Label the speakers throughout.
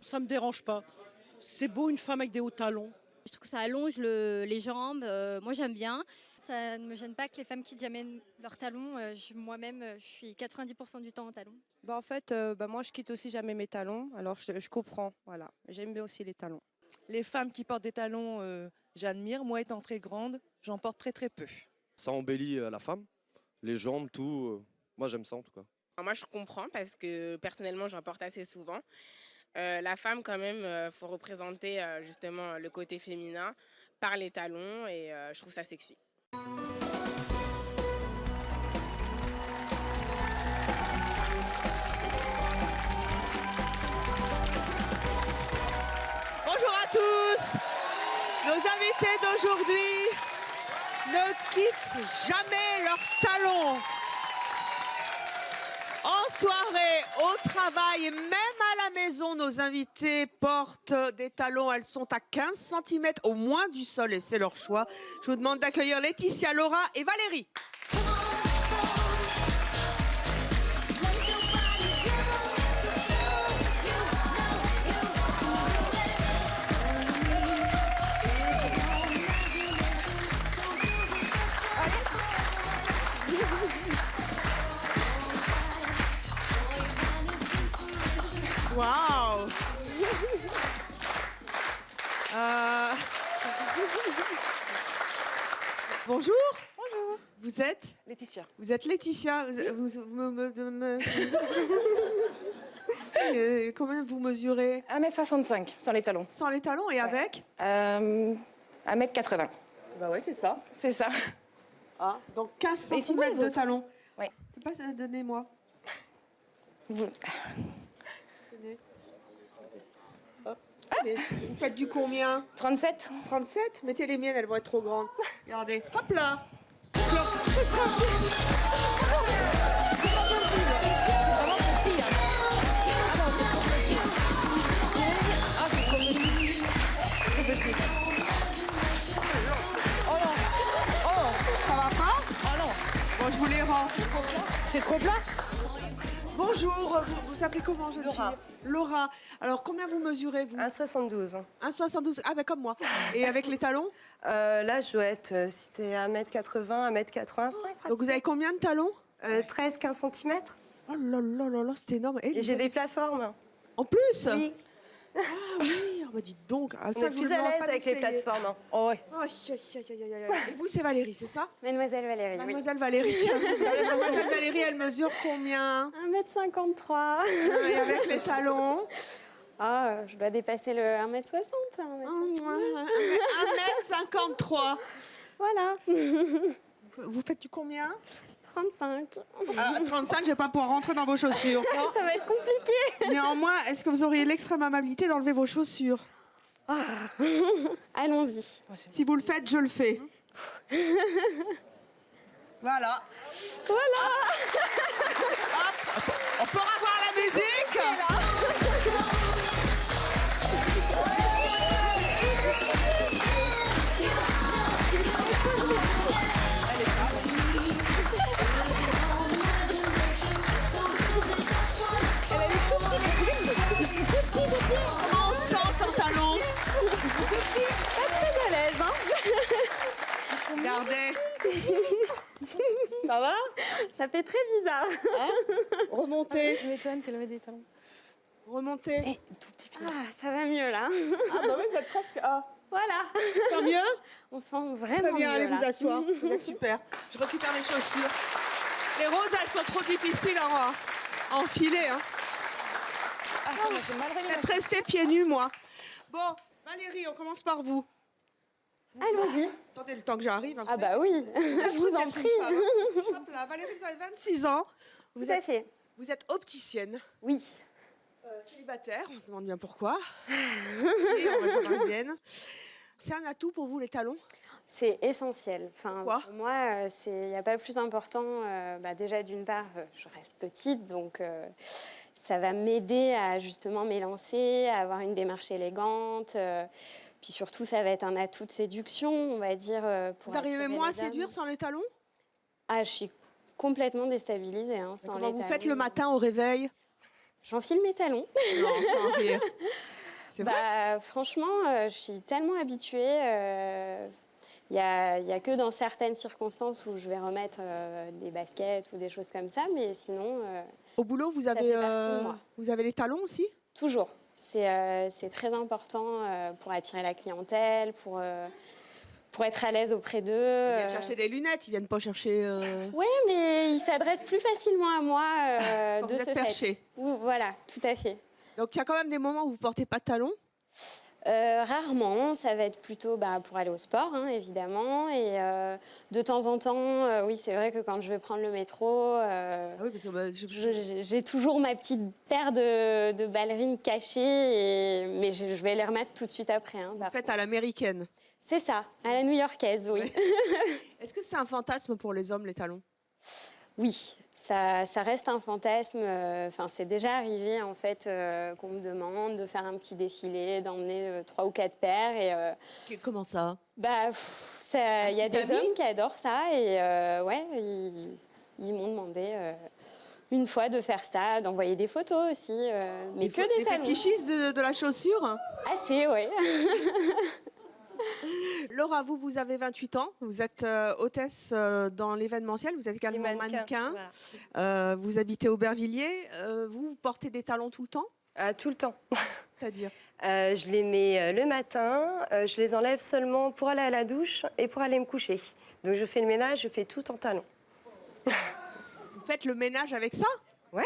Speaker 1: ça me dérange pas. C'est beau une femme avec des hauts talons.
Speaker 2: Je trouve que ça allonge les jambes. Moi, j'aime bien.
Speaker 3: Ça ne me gêne pas que les femmes qui amènent leurs talons. Moi-même, je suis 90% du temps en talons.
Speaker 4: En fait, moi, je quitte aussi jamais mes talons. Alors, je comprends. Voilà. J'aime bien aussi les talons.
Speaker 5: Les femmes qui portent des talons, j'admire. Moi, étant très grande, j'en porte très très peu.
Speaker 6: Ça embellit la femme, les jambes, tout. Moi, j'aime ça en tout cas.
Speaker 7: Moi, je comprends parce que personnellement, j'en porte assez souvent. La femme, quand même, faut représenter justement le côté féminin par les talons et je trouve ça sexy.
Speaker 8: Bonjour à tous. Nos invités d'aujourd'hui ne quittent jamais leurs talons. En soirée, au travail et même à la maison, nos invités portent des talons. Elles sont à 15 cm au moins du sol et c'est leur choix. Je vous demande d'accueillir Laetitia, Laura et Valérie. Waouh. Bonjour.
Speaker 9: Bonjour.
Speaker 8: Vous êtes
Speaker 9: Laetitia.
Speaker 8: Vous êtes Laetitia. Combien vous mesurez?
Speaker 9: 1m65 sans les talons.
Speaker 8: Sans les talons et avec
Speaker 9: 1m80.
Speaker 8: Bah ouais, c'est ça.
Speaker 9: C'est ça.
Speaker 8: Ah, donc 15
Speaker 9: Mais c'est
Speaker 8: cm
Speaker 9: quoi,
Speaker 8: de talons.
Speaker 9: Ouais.
Speaker 8: Tu peux pas donner-moi.
Speaker 9: Vous...
Speaker 8: Tenez. Hop. Allez, vous faites du combien?
Speaker 9: 37.
Speaker 8: 37. Mettez les miennes, elles vont être trop grandes. Regardez. Hop là.
Speaker 9: C'est vraiment petit. Ah non, c'est trop petit. Ah, c'est trop petit. C'est trop petit. Oh non. Oh non.
Speaker 8: Ça va pas?
Speaker 9: Ah non.
Speaker 8: Bon, je vous les rends.
Speaker 9: C'est trop plat.
Speaker 8: Bonjour, vous appelez comment, jeune
Speaker 9: Laura.
Speaker 8: fille? Laura. Alors, combien vous mesurez, vous?
Speaker 4: 1,72.
Speaker 8: 1,72. Ah, ben comme moi. Et avec les talons?
Speaker 4: Là, je dois être, si t'es 1m80, 1m85.
Speaker 8: Donc, vous avez combien de talons?
Speaker 4: 13-15 cm.
Speaker 8: Oh là là là là, c'est énorme.
Speaker 4: Et j'ai des plateformes.
Speaker 8: En plus?
Speaker 4: Oui.
Speaker 8: Ah oui, oh, bah dites donc. Ah,
Speaker 4: On est plus à l'aise avec les plateformes.
Speaker 9: Oh ouais.
Speaker 8: Aïe, aïe, aïe, aïe, aïe, aïe. Et vous, c'est Valérie, c'est ça?
Speaker 10: Mademoiselle Valérie, oui.
Speaker 8: Mademoiselle Valérie. Mademoiselle Valérie, elle mesure combien?
Speaker 10: 1m53.
Speaker 8: Et avec les talons?
Speaker 10: Ah, je dois dépasser le 1m60.
Speaker 8: 1m53.
Speaker 10: Voilà.
Speaker 8: Vous faites du combien?
Speaker 10: 35.
Speaker 8: Ah, 35, je vais pas pouvoir rentrer dans vos chaussures.
Speaker 10: Ça va être compliqué.
Speaker 8: Néanmoins, est-ce que vous auriez l'extrême amabilité d'enlever vos chaussures?
Speaker 10: Allons-y.
Speaker 8: Si vous le faites, je le fais. Voilà.
Speaker 10: Voilà.
Speaker 8: Hop, on peut revoir la musique?
Speaker 10: Ils sont tout petits de pied.
Speaker 8: Comment on se sent sans talons?
Speaker 10: Ils sont tout petits. Pas très à l'aise, hein.
Speaker 8: Regardez.
Speaker 9: Ça va?
Speaker 10: Ça fait très bizarre.
Speaker 8: Remontez.
Speaker 10: Je m'étonne qu'elle met des talons.
Speaker 8: Remontez.
Speaker 9: Eh, tout petit pied.
Speaker 10: Ah, ça va mieux là.
Speaker 8: Ah bah oui, vous êtes presque... Ah.
Speaker 10: Voilà.
Speaker 8: Ça mieux?
Speaker 10: On sent vraiment
Speaker 8: Très bien,
Speaker 10: mieux,
Speaker 8: allez
Speaker 10: là.
Speaker 8: vous asseoir. Vous êtes super. Je récupère les chaussures. Les roses, elles sont trop difficiles à enfiler. Hein.
Speaker 9: Ah, attends, j'ai mal réglé.
Speaker 8: Faites rester pieds nus, moi. Bon, Valérie, on commence par vous.
Speaker 10: Allons-y.
Speaker 8: Attendez le temps que j'arrive. Hein,
Speaker 10: Ah bah oui, je vous en prie.
Speaker 8: Hop là, Valérie, vous avez 26 ans.
Speaker 10: Tout à fait.
Speaker 8: Vous êtes opticienne.
Speaker 10: Oui.
Speaker 8: Célibataire, on se demande bien pourquoi. Et en région parisienne. C'est un atout pour vous, les talons?
Speaker 10: C'est essentiel. Enfin,
Speaker 8: Pourquoi?
Speaker 10: pour moi, il n'y a pas plus important. Déjà, d'une part, je reste petite, donc ça va m'aider à justement m'élancer, à avoir une démarche élégante. Puis surtout, ça va être un atout de séduction, on va dire. Pour
Speaker 8: Vous arrivez
Speaker 10: attirer
Speaker 8: moins à
Speaker 10: les dames.
Speaker 8: séduire sans les talons?
Speaker 10: Ah, je suis complètement déstabilisée sans les
Speaker 8: Comment vous
Speaker 10: talons.
Speaker 8: faites le matin au réveil?
Speaker 10: J'enfile mes talons.
Speaker 8: Non, sans rire. C'est vrai?
Speaker 10: Franchement, je suis tellement habituée. Il y a que dans certaines circonstances où je vais remettre des baskets ou des choses comme ça, mais sinon,
Speaker 8: Au boulot, vous
Speaker 10: ça
Speaker 8: avez,
Speaker 10: fait partie de moi.
Speaker 8: vous avez les talons aussi?
Speaker 10: Toujours. C'est très important pour attirer la clientèle, pour être à l'aise auprès d'eux.
Speaker 8: Ils viennent chercher des lunettes, ils viennent pas chercher...
Speaker 10: Oui, mais ils s'adressent plus facilement à moi
Speaker 8: Quand
Speaker 10: de
Speaker 8: vous
Speaker 10: ce
Speaker 8: êtes perché.
Speaker 10: fait. Voilà, tout à fait.
Speaker 8: Donc il y a quand même des moments où vous portez pas de talons?
Speaker 10: Rarement, ça va être plutôt pour aller au sport, hein, évidemment. Et de temps en temps, oui, c'est vrai que quand je vais prendre le métro,
Speaker 8: Oui, parce que
Speaker 10: j'ai toujours ma petite paire de ballerines cachées, mais je vais les remettre tout de suite après. Hein, par
Speaker 8: faites
Speaker 10: contre.
Speaker 8: à l'américaine.
Speaker 10: C'est ça, à la new-yorkaise, oui.
Speaker 8: Est-ce que c'est un fantasme pour les hommes, les talons?
Speaker 10: Oui, ça reste un fantasme. C'est déjà arrivé en fait qu'on me demande de faire un petit défilé, d'emmener 3 ou 4 paires. Et
Speaker 8: Comment ça?
Speaker 10: il y a des hommes qui adorent ça et ils m'ont demandé une fois de faire ça, d'envoyer des photos aussi, mais que des talons.
Speaker 8: fétichistes de la chaussure?
Speaker 10: Assez, oui.
Speaker 8: Laura, vous avez 28 ans, vous êtes hôtesse dans l'événementiel, vous êtes également mannequin.
Speaker 4: Voilà.
Speaker 8: Vous habitez Aubervilliers. Vous portez des talons tout le temps?
Speaker 4: Tout le temps.
Speaker 8: C'est-à-dire?
Speaker 4: Je les mets le matin, je les enlève seulement pour aller à la douche et pour aller me coucher. Donc je fais le ménage, je fais tout en talons.
Speaker 8: Vous faites le ménage avec ça?
Speaker 4: Ouais.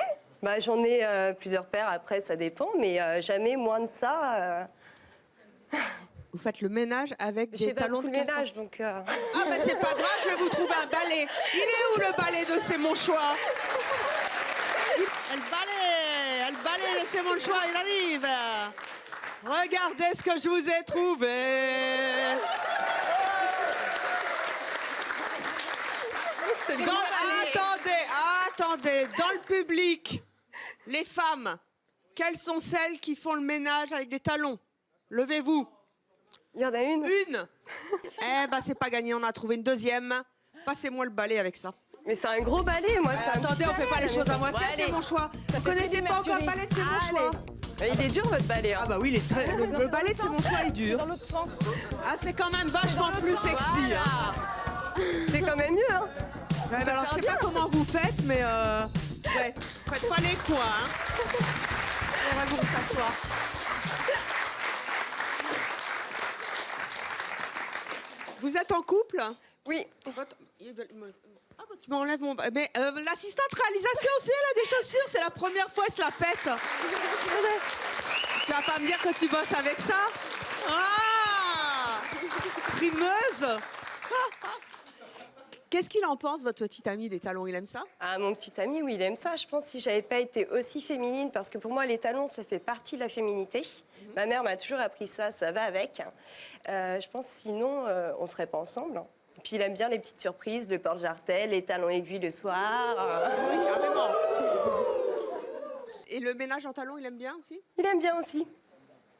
Speaker 4: J'en ai plusieurs paires, après ça dépend, mais jamais moins de ça.
Speaker 8: Vous faites le ménage avec
Speaker 4: Je fais
Speaker 8: des
Speaker 4: pas
Speaker 8: talons
Speaker 4: beaucoup
Speaker 8: de
Speaker 4: de
Speaker 8: 15
Speaker 4: ménage,
Speaker 8: centimètres.
Speaker 4: donc...
Speaker 8: Ah c'est pas grave, je vais vous trouver un balai. Il est où le balai de C'est mon choix? Elle balaie de C'est mon choix, il arrive. Regardez ce que je vous ai trouvé. Attendez, dans le public, les femmes, quelles sont celles qui font le ménage avec des talons? Levez-vous.
Speaker 4: Il y en a une.
Speaker 8: Une? C'est pas gagné, on a trouvé une deuxième. Passez-moi le balai avec ça.
Speaker 4: Mais c'est un gros balai, moi.
Speaker 8: Attendez, on fait pas les choses à moitié, c'est mon choix. Vous connaissez pas encore le balai de C'est mon choix?
Speaker 4: Il est dur, votre balai.
Speaker 8: Ah bah oui, le balai de C'est mon choix est dur.
Speaker 9: Dans l'autre sens.
Speaker 8: Ah, c'est quand même vachement plus sexy. Hein.
Speaker 4: C'est quand même mieux, hein.
Speaker 8: Alors, je sais pas comment vous faites, mais faites pas les coins. Hein. On va vous s'asseoir. Vous êtes en couple?
Speaker 4: Oui.
Speaker 8: Tu m'enlèves mon... Mais l'assistante réalisation aussi, elle a des chaussures. C'est la première fois, elle se la pète. Tu vas pas me dire que tu bosses avec ça? Ah! Frimeuse. Qu'est-ce qu'il en pense, votre petit ami des talons? Il aime ça?
Speaker 4: Mon petit ami, oui, il aime ça. Je pense que si j'avais pas été aussi féminine, parce que pour moi, les talons, ça fait partie de la féminité. Ma mère m'a toujours appris ça, ça va avec. Je pense que sinon, on serait pas ensemble. Puis il aime bien les petites surprises, le porte-jartel, les talons aiguilles le soir.
Speaker 8: Oui, carrément. Et le ménage en talons, il aime bien aussi?
Speaker 4: Il aime bien aussi.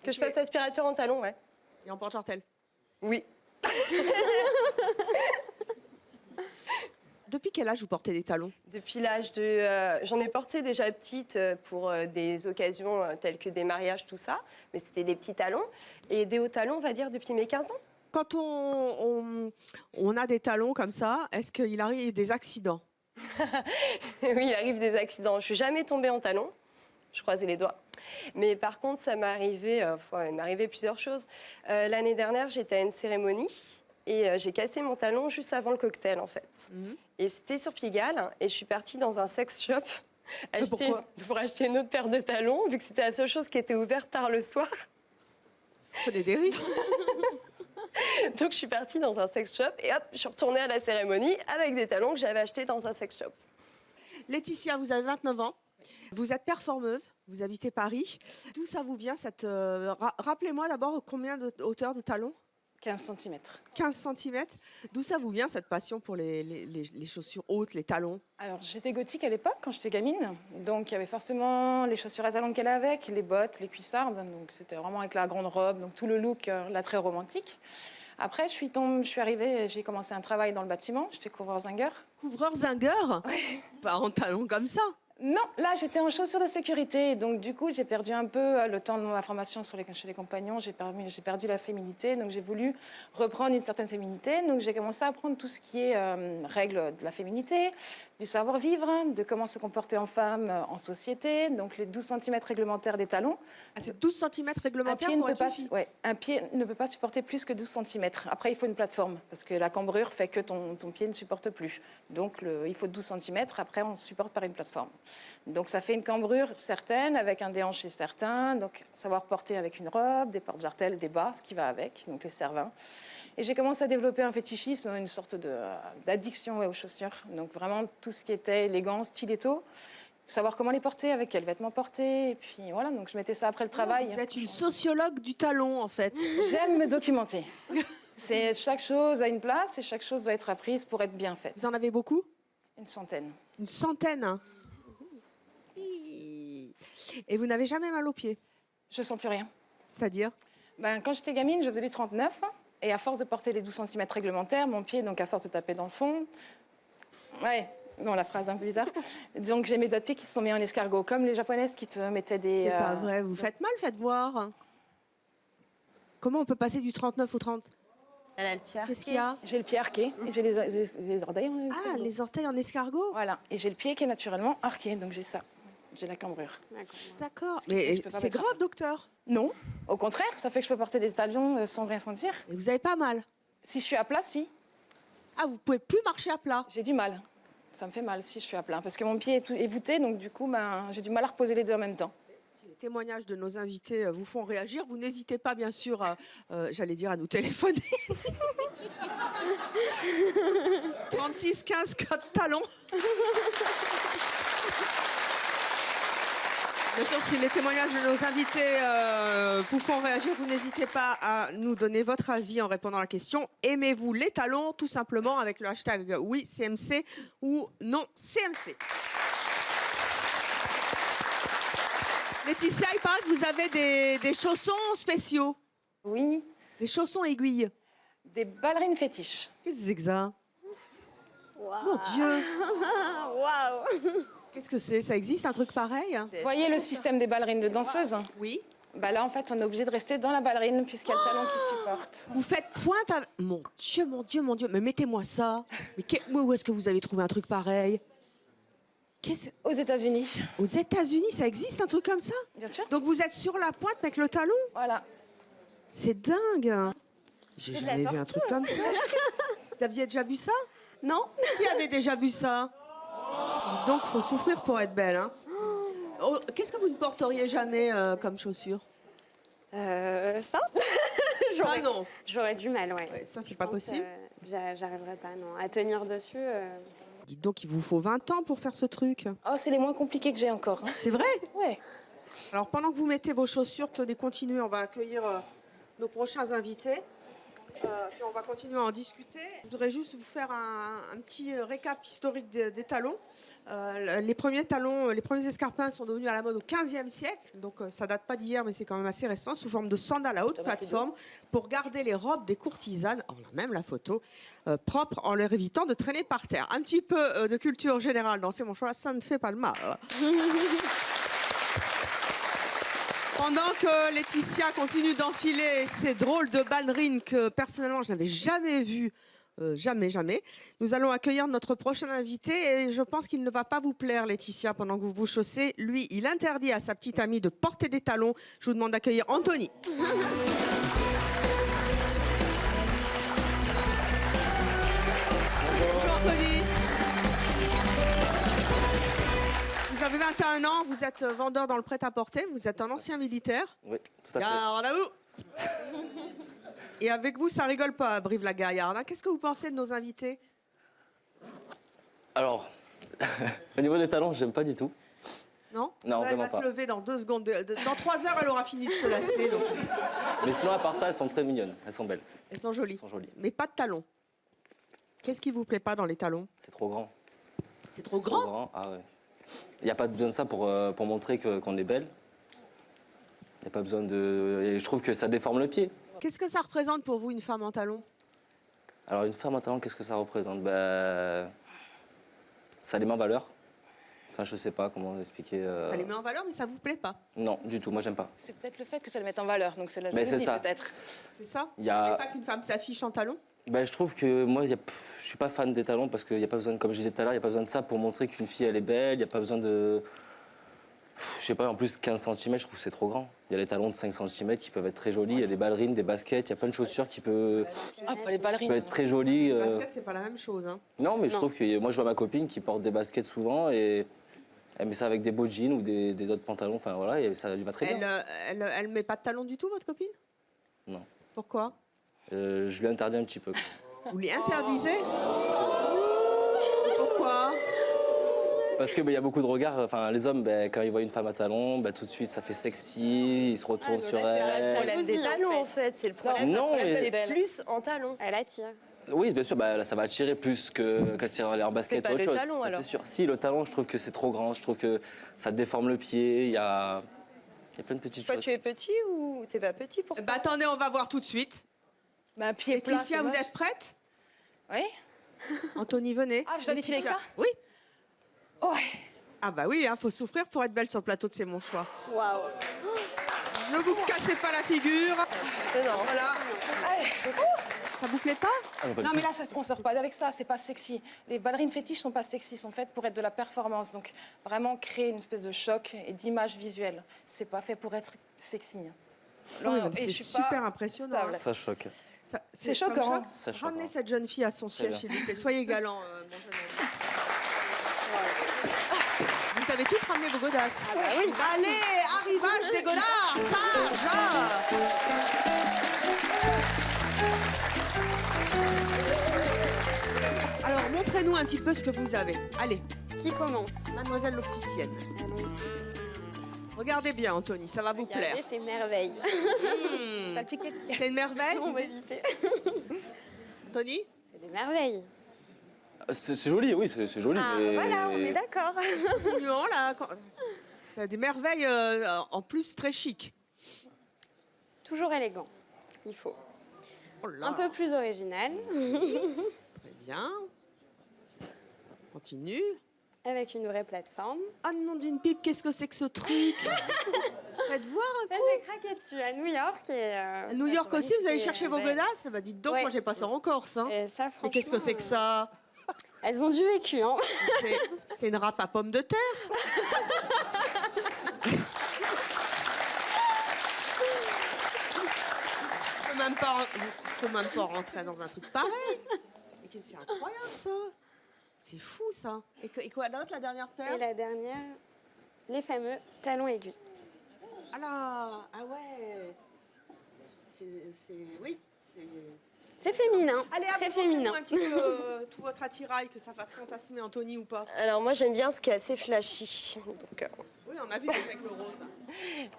Speaker 4: Que je fasse aspirateur en talons, ouais.
Speaker 8: Et en porte-jartel?
Speaker 4: Oui.
Speaker 8: Depuis quel âge vous portez des talons?
Speaker 4: Depuis l'âge de... J'en ai porté déjà petite pour des occasions telles que des mariages, tout ça. Mais c'était des petits talons. Et des hauts talons, on va dire, depuis mes 15 ans.
Speaker 8: Quand on a des talons comme ça, est-ce qu'il arrive des accidents?
Speaker 4: Oui, il arrive des accidents. Je suis jamais tombée en talons. Je croisais les doigts. Mais par contre, ça m'est arrivé plusieurs choses. L'année dernière, j'étais à une cérémonie et j'ai cassé mon talon juste avant le cocktail, en fait. Et c'était sur Pigalle et je suis partie dans un sex shop pour acheter une autre paire de talons, vu que c'était la seule chose qui était ouverte tard le soir.
Speaker 8: Prenez des risques.
Speaker 4: Donc je suis partie dans un sex shop et hop, je suis retournée à la cérémonie avec des talons que j'avais achetés dans un sex shop.
Speaker 8: Laetitia, vous avez 29 ans. Vous êtes performeuse, vous habitez Paris. D'où ça vous vient cette... Rappelez-moi d'abord combien de hauteur de talons?
Speaker 9: 15 cm.
Speaker 8: 15 cm. D'où ça vous vient cette passion pour les chaussures hautes, les talons?
Speaker 9: Alors, j'étais gothique à l'époque, quand j'étais gamine. Donc, il y avait forcément les chaussures à talons qu'elle avait avec, les bottes, les cuissardes. Donc, c'était vraiment avec la grande robe, donc tout le look, là, très romantique. Après, je suis arrivée, j'ai commencé un travail dans le bâtiment. J'étais couvreur zingueur.
Speaker 8: Couvreur zingueur?
Speaker 9: Oui.
Speaker 8: Pas en talons comme ça?
Speaker 9: Non, là j'étais en chaussures de sécurité, donc du coup j'ai perdu un peu le temps de ma formation chez les compagnons, j'ai perdu la féminité, donc j'ai voulu reprendre une certaine féminité, donc j'ai commencé à apprendre tout ce qui est règles de la féminité, du savoir-vivre, de comment se comporter en femme en société, donc les 12 cm réglementaires des talons.
Speaker 8: Ah, c'est 12 cm réglementaires
Speaker 9: un pied ne peut pas supporter plus que 12 cm. Après, il faut une plateforme, parce que la cambrure fait que ton pied ne supporte plus. Donc, il faut 12 cm. Après, on supporte par une plateforme. Donc, ça fait une cambrure certaine, avec un déhanché certain. Donc, savoir porter avec une robe, des porte-jartelles, des bas, ce qui va avec, donc les servins. Et j'ai commencé à développer un fétichisme, une sorte d'addiction aux chaussures. Donc, vraiment, tout ce qui était élégance, stiletto. Savoir comment les porter, avec quels vêtements porter. Et puis voilà, donc je mettais ça après le travail.
Speaker 8: Vous êtes une sociologue du talon, en fait.
Speaker 9: J'aime me documenter. Chaque chose a une place et chaque chose doit être apprise pour être bien faite.
Speaker 8: Vous en avez beaucoup?
Speaker 9: Une centaine.
Speaker 8: Une centaine. Et vous n'avez jamais mal aux pieds?
Speaker 9: Je sens plus rien.
Speaker 8: C'est-à-dire?
Speaker 9: Quand j'étais gamine, je faisais du 39. Et à force de porter les 12 cm réglementaires, mon pied, donc à force de taper dans le fond... Ouais. Bon, la phrase un peu bizarre. Donc j'ai mes doigts de pied qui se sont mis en escargot, comme les japonaises qui te mettaient des...
Speaker 8: C'est pas vrai, vous faites mal, faites voir. Comment on peut passer du 39 au 30?
Speaker 10: Elle a le pied arqué.
Speaker 8: Qu'est-ce qu'il y a?
Speaker 9: J'ai le pied arqué et j'ai les orteils en escargot.
Speaker 8: Ah, les orteils en escargot?
Speaker 9: Voilà, et j'ai le pied qui est naturellement arqué, donc j'ai ça. J'ai la cambrure.
Speaker 8: D'accord.
Speaker 9: Ce qui fait que
Speaker 8: Mais
Speaker 9: je peux pas
Speaker 8: c'est
Speaker 9: mettre
Speaker 8: grave, docteur?
Speaker 9: Non, au contraire, ça fait que je peux porter des talons sans rien sentir.
Speaker 8: Et vous avez pas mal?
Speaker 9: Si je suis à plat, si.
Speaker 8: Ah, vous pouvez plus marcher à plat?
Speaker 9: J'ai du mal. Ça me fait mal si je suis à plat, parce que mon pied est voûté, donc du coup, j'ai du mal à reposer les deux en même temps.
Speaker 8: Si les témoignages de nos invités vous font réagir, vous n'hésitez pas, bien sûr, j'allais dire, à nous téléphoner. 36 15 code talon. Bien sûr, si les témoignages de nos invités vous font réagir, vous n'hésitez pas à nous donner votre avis en répondant à la question. Aimez-vous les talons? Tout simplement avec le hashtag oui CMC ou non CMC. Laetitia, il paraît que vous avez des chaussons spéciaux.
Speaker 9: Oui.
Speaker 8: Des chaussons aiguilles.
Speaker 9: Des ballerines fétiches.
Speaker 8: Qu'est-ce que c'est que ça?
Speaker 10: Wow.
Speaker 8: Mon Dieu.
Speaker 10: Waouh.
Speaker 8: Qu'est-ce que c'est? Ça existe un truc pareil?
Speaker 9: Vous voyez le système des ballerines de danseuses?
Speaker 8: Oui.
Speaker 9: Là, en fait, on est obligé de rester dans la ballerine puisqu'il y a le talon qui supporte.
Speaker 8: Vous faites pointe à... Mon Dieu, mon Dieu, mon Dieu. Mais mettez-moi ça. Mais où est-ce que vous avez trouvé un truc pareil?
Speaker 9: Aux États-Unis.
Speaker 8: Aux États-Unis, ça existe un truc comme ça?
Speaker 9: Bien sûr.
Speaker 8: Donc vous êtes sur la pointe avec le talon?
Speaker 9: Voilà.
Speaker 8: C'est dingue. J'ai jamais vu un truc comme ça. Vous aviez déjà vu ça?
Speaker 10: Non.
Speaker 8: Qui avait déjà vu ça? Dites donc, faut souffrir pour être belle. Hein. Oh, qu'est-ce que vous ne porteriez jamais comme chaussure?
Speaker 10: Ça
Speaker 8: Ah non.
Speaker 10: J'aurais du mal, ouais.
Speaker 8: Ça, c'est pas possible.
Speaker 10: J'arriverais pas, non. À tenir dessus.
Speaker 8: Dites donc, il vous faut 20 ans pour faire ce truc.
Speaker 9: Oh, c'est les moins compliqués que j'ai encore.
Speaker 8: C'est vrai?
Speaker 9: Ouais.
Speaker 8: Alors, pendant que vous mettez vos chaussures, tenez, continuez. On va accueillir nos prochains invités. Puis on va continuer à en discuter. Je voudrais juste vous faire un petit récap historique des talons. Les premiers talons, les premiers escarpins sont devenus à la mode au XVe siècle. Donc ça date pas d'hier, mais c'est quand même assez récent, sous forme de sandales à haute plateforme pour garder les robes des courtisanes, on a même la photo, propres en leur évitant de traîner par terre. Un petit peu de culture générale dans C'est mon choix, ça ne fait pas le mal. Pendant que Laetitia continue d'enfiler ces drôles de ballerines que personnellement je n'avais jamais vues, jamais, nous allons accueillir notre prochain invité et je pense qu'il ne va pas vous plaire, Laetitia, pendant que vous vous chaussez. Lui, il interdit à sa petite amie de porter des talons. Je vous demande d'accueillir Anthony. Bonjour Anthony. Vous avez 21 ans, vous êtes vendeur dans le prêt-à-porter, vous êtes un ancien militaire.
Speaker 11: Oui, tout à fait.
Speaker 8: Garde à vous. Et avec vous, ça rigole pas à Brive-la-Gaillarde. Hein. Qu'est-ce que vous pensez de nos invités?
Speaker 11: Alors, au niveau des talons, j'aime pas du tout.
Speaker 8: Non?
Speaker 11: Non,
Speaker 8: Elle
Speaker 11: vraiment
Speaker 8: va
Speaker 11: pas.
Speaker 8: se lever dans 2 secondes. Dans 3 heures, elle aura fini de se lasser. Donc.
Speaker 11: Mais sinon, à part ça, elles sont très mignonnes. Elles sont belles.
Speaker 8: Elles sont jolies.
Speaker 11: Elles sont jolies.
Speaker 8: Mais pas de talons. Qu'est-ce qui vous plaît pas dans les talons?
Speaker 11: C'est trop grand.
Speaker 8: C'est trop grand?
Speaker 11: Trop grand, ah ouais. Il n'y a pas besoin de ça pour montrer qu'on est belle. Il n'y a pas besoin de... Et je trouve que ça déforme le pied.
Speaker 8: Qu'est-ce que ça représente pour vous, une femme en talons?
Speaker 11: Alors, une femme en talons, qu'est-ce que ça représente? Ça les met en valeur. Enfin, je sais pas comment expliquer.
Speaker 8: Ça les met en valeur, mais ça vous plaît pas?
Speaker 11: Non, du tout. Moi, j'aime pas.
Speaker 9: C'est peut-être le fait que ça le mette en valeur, donc c'est la
Speaker 11: Mais c'est
Speaker 9: jalousie
Speaker 11: ça.
Speaker 9: peut-être.
Speaker 8: C'est ça?
Speaker 11: Il y a-
Speaker 8: Vous voulez pas qu'une femme s'affiche en talons?
Speaker 11: Ben, je trouve que moi, je suis pas fan des talons parce qu'il n'y a pas besoin, comme je disais tout à l'heure, il n'y a pas besoin de ça pour montrer qu'une fille, elle est belle. Il n'y a pas besoin de. Je sais pas, en plus, 15 cm, je trouve que c'est trop grand. Il y a les talons de 5 cm qui peuvent être très jolis. Il y a les ballerines, des baskets. Il y a plein de chaussures qui peuvent
Speaker 9: Ah, pour les ballerines.
Speaker 11: être très jolies.
Speaker 8: Le basket, c'est pas la même chose. Hein.
Speaker 11: Non, mais je trouve que moi, je vois ma copine qui porte des baskets souvent et elle met ça avec des beaux jeans ou des autres pantalons. Enfin, voilà, et ça lui va très bien.
Speaker 8: Elle met pas de talons du tout, votre copine?
Speaker 11: Non.
Speaker 8: Pourquoi?
Speaker 11: Je lui interdis un petit peu.
Speaker 8: Vous lui interdisez? Pourquoi?
Speaker 11: Parce que il y a beaucoup de regards. Enfin, les hommes, quand ils voient une femme à talons, tout de suite, ça fait sexy. Ils se retournent sur
Speaker 4: C'est le
Speaker 11: elle.
Speaker 4: problème des talons, en fait. C'est le problème.
Speaker 11: Non,
Speaker 4: ça se
Speaker 11: mais-
Speaker 4: lève plus en talons.
Speaker 10: Elle attire.
Speaker 11: Oui, bien sûr, là, ça va attirer plus que si elle est en basket
Speaker 4: C'est pas
Speaker 11: ou autre
Speaker 4: le
Speaker 11: chose.
Speaker 4: talon,
Speaker 11: Ça,
Speaker 4: alors.
Speaker 11: c'est sûr. Si, le talon, je trouve que c'est trop grand. Je trouve que ça déforme le pied. Il y a plein de petites
Speaker 4: Toi,
Speaker 11: choses.
Speaker 4: tu es petit ou t'es pas petit pour
Speaker 8: Bah attendez, on va voir tout de suite.
Speaker 9: Mais un pied plat,
Speaker 8: Laetitia,
Speaker 9: c'est
Speaker 8: vous
Speaker 9: moche.
Speaker 8: êtes prête?
Speaker 9: Oui.
Speaker 8: Anthony, venez.
Speaker 9: Ah, je dois défiler avec
Speaker 8: Laetitia.
Speaker 9: ça?
Speaker 8: Oui.
Speaker 9: Ouais.
Speaker 8: Ah bah oui, faut souffrir pour être belle sur le plateau de C'est mon choix.
Speaker 10: Waouh.
Speaker 8: Ne vous cassez pas la figure.
Speaker 4: C'est non.
Speaker 8: Voilà. Ça vous plaît pas?
Speaker 11: Ah, non, pas du
Speaker 9: Non,
Speaker 11: tout.
Speaker 9: mais là, on sort pas avec ça, c'est pas sexy. Les ballerines fétiches sont pas sexy, sont faites pour être de la performance. Donc, vraiment créer une espèce de choc et d'image visuelle. C'est pas fait pour être sexy.
Speaker 8: Oui,
Speaker 9: Non,
Speaker 8: mais
Speaker 9: et
Speaker 8: c'est
Speaker 9: je suis pas
Speaker 8: super impressionnant.
Speaker 9: stable.
Speaker 11: Ça choque.
Speaker 9: C'est
Speaker 8: ça me
Speaker 9: choquant.
Speaker 8: choque.
Speaker 11: Ça choque,
Speaker 8: Ramenez
Speaker 11: hein.
Speaker 8: cette jeune fille à son siège,
Speaker 11: bien.
Speaker 8: s'il vous plaît. Soyez galant, mon jeune homme. Vous avez toutes ramené vos godasses.
Speaker 10: Ah bah oui.
Speaker 8: Allez, arrivage des godasses, Sage. Alors, montrez-nous un petit peu ce que vous avez. Allez,
Speaker 10: Qui commence?
Speaker 8: mademoiselle l'opticienne.
Speaker 10: Allons-y.
Speaker 8: Regardez bien, Anthony, ça va vous plaire.
Speaker 10: Regardez, c'est merveille.
Speaker 8: Mmh. C'est une merveille.
Speaker 10: On va éviter.
Speaker 8: Anthony?
Speaker 10: C'est des merveilles.
Speaker 11: C'est joli, oui, c'est joli.
Speaker 10: Ah,
Speaker 11: mais...
Speaker 10: voilà, on est d'accord.
Speaker 8: Continuons, là. Ça a des merveilles en plus très chic.
Speaker 10: Toujours élégant. Il faut.
Speaker 8: Oh là.
Speaker 10: Un peu plus original.
Speaker 8: Très bien. Continue.
Speaker 10: Avec une vraie plateforme.
Speaker 8: Ah non, d'une pipe, qu'est-ce que c'est que ce truc? Faites voir un
Speaker 10: Ça,
Speaker 8: coup.
Speaker 10: j'ai craqué dessus à New York. Et,
Speaker 8: À New York aussi, vous allez chercher vos godasses? Bah dites donc,
Speaker 10: Ouais.
Speaker 8: moi j'ai pas ça en Corse. Hein.
Speaker 10: Et ça,
Speaker 8: Mais qu'est-ce que c'est que ça?
Speaker 10: Elles ont du vécu, hein.
Speaker 8: C'est une râpe à pommes de terre. Je peux même pas rentrer dans un truc pareil. Mais c'est incroyable ça. C'est fou ça. Et quoi d'autre, la dernière paire?
Speaker 10: Et la dernière, les fameux talons aiguilles.
Speaker 8: Ah là, ah ouais. Oui, c'est...
Speaker 10: C'est féminin,
Speaker 8: Allez,
Speaker 10: très
Speaker 8: montrez-nous
Speaker 10: féminin.
Speaker 8: un petit peu tout votre attirail, que ça fasse fantasmer Anthony ou pas.
Speaker 4: Alors moi j'aime bien ce qui est assez flashy. Donc,
Speaker 8: Oui, on a vu avec le rose.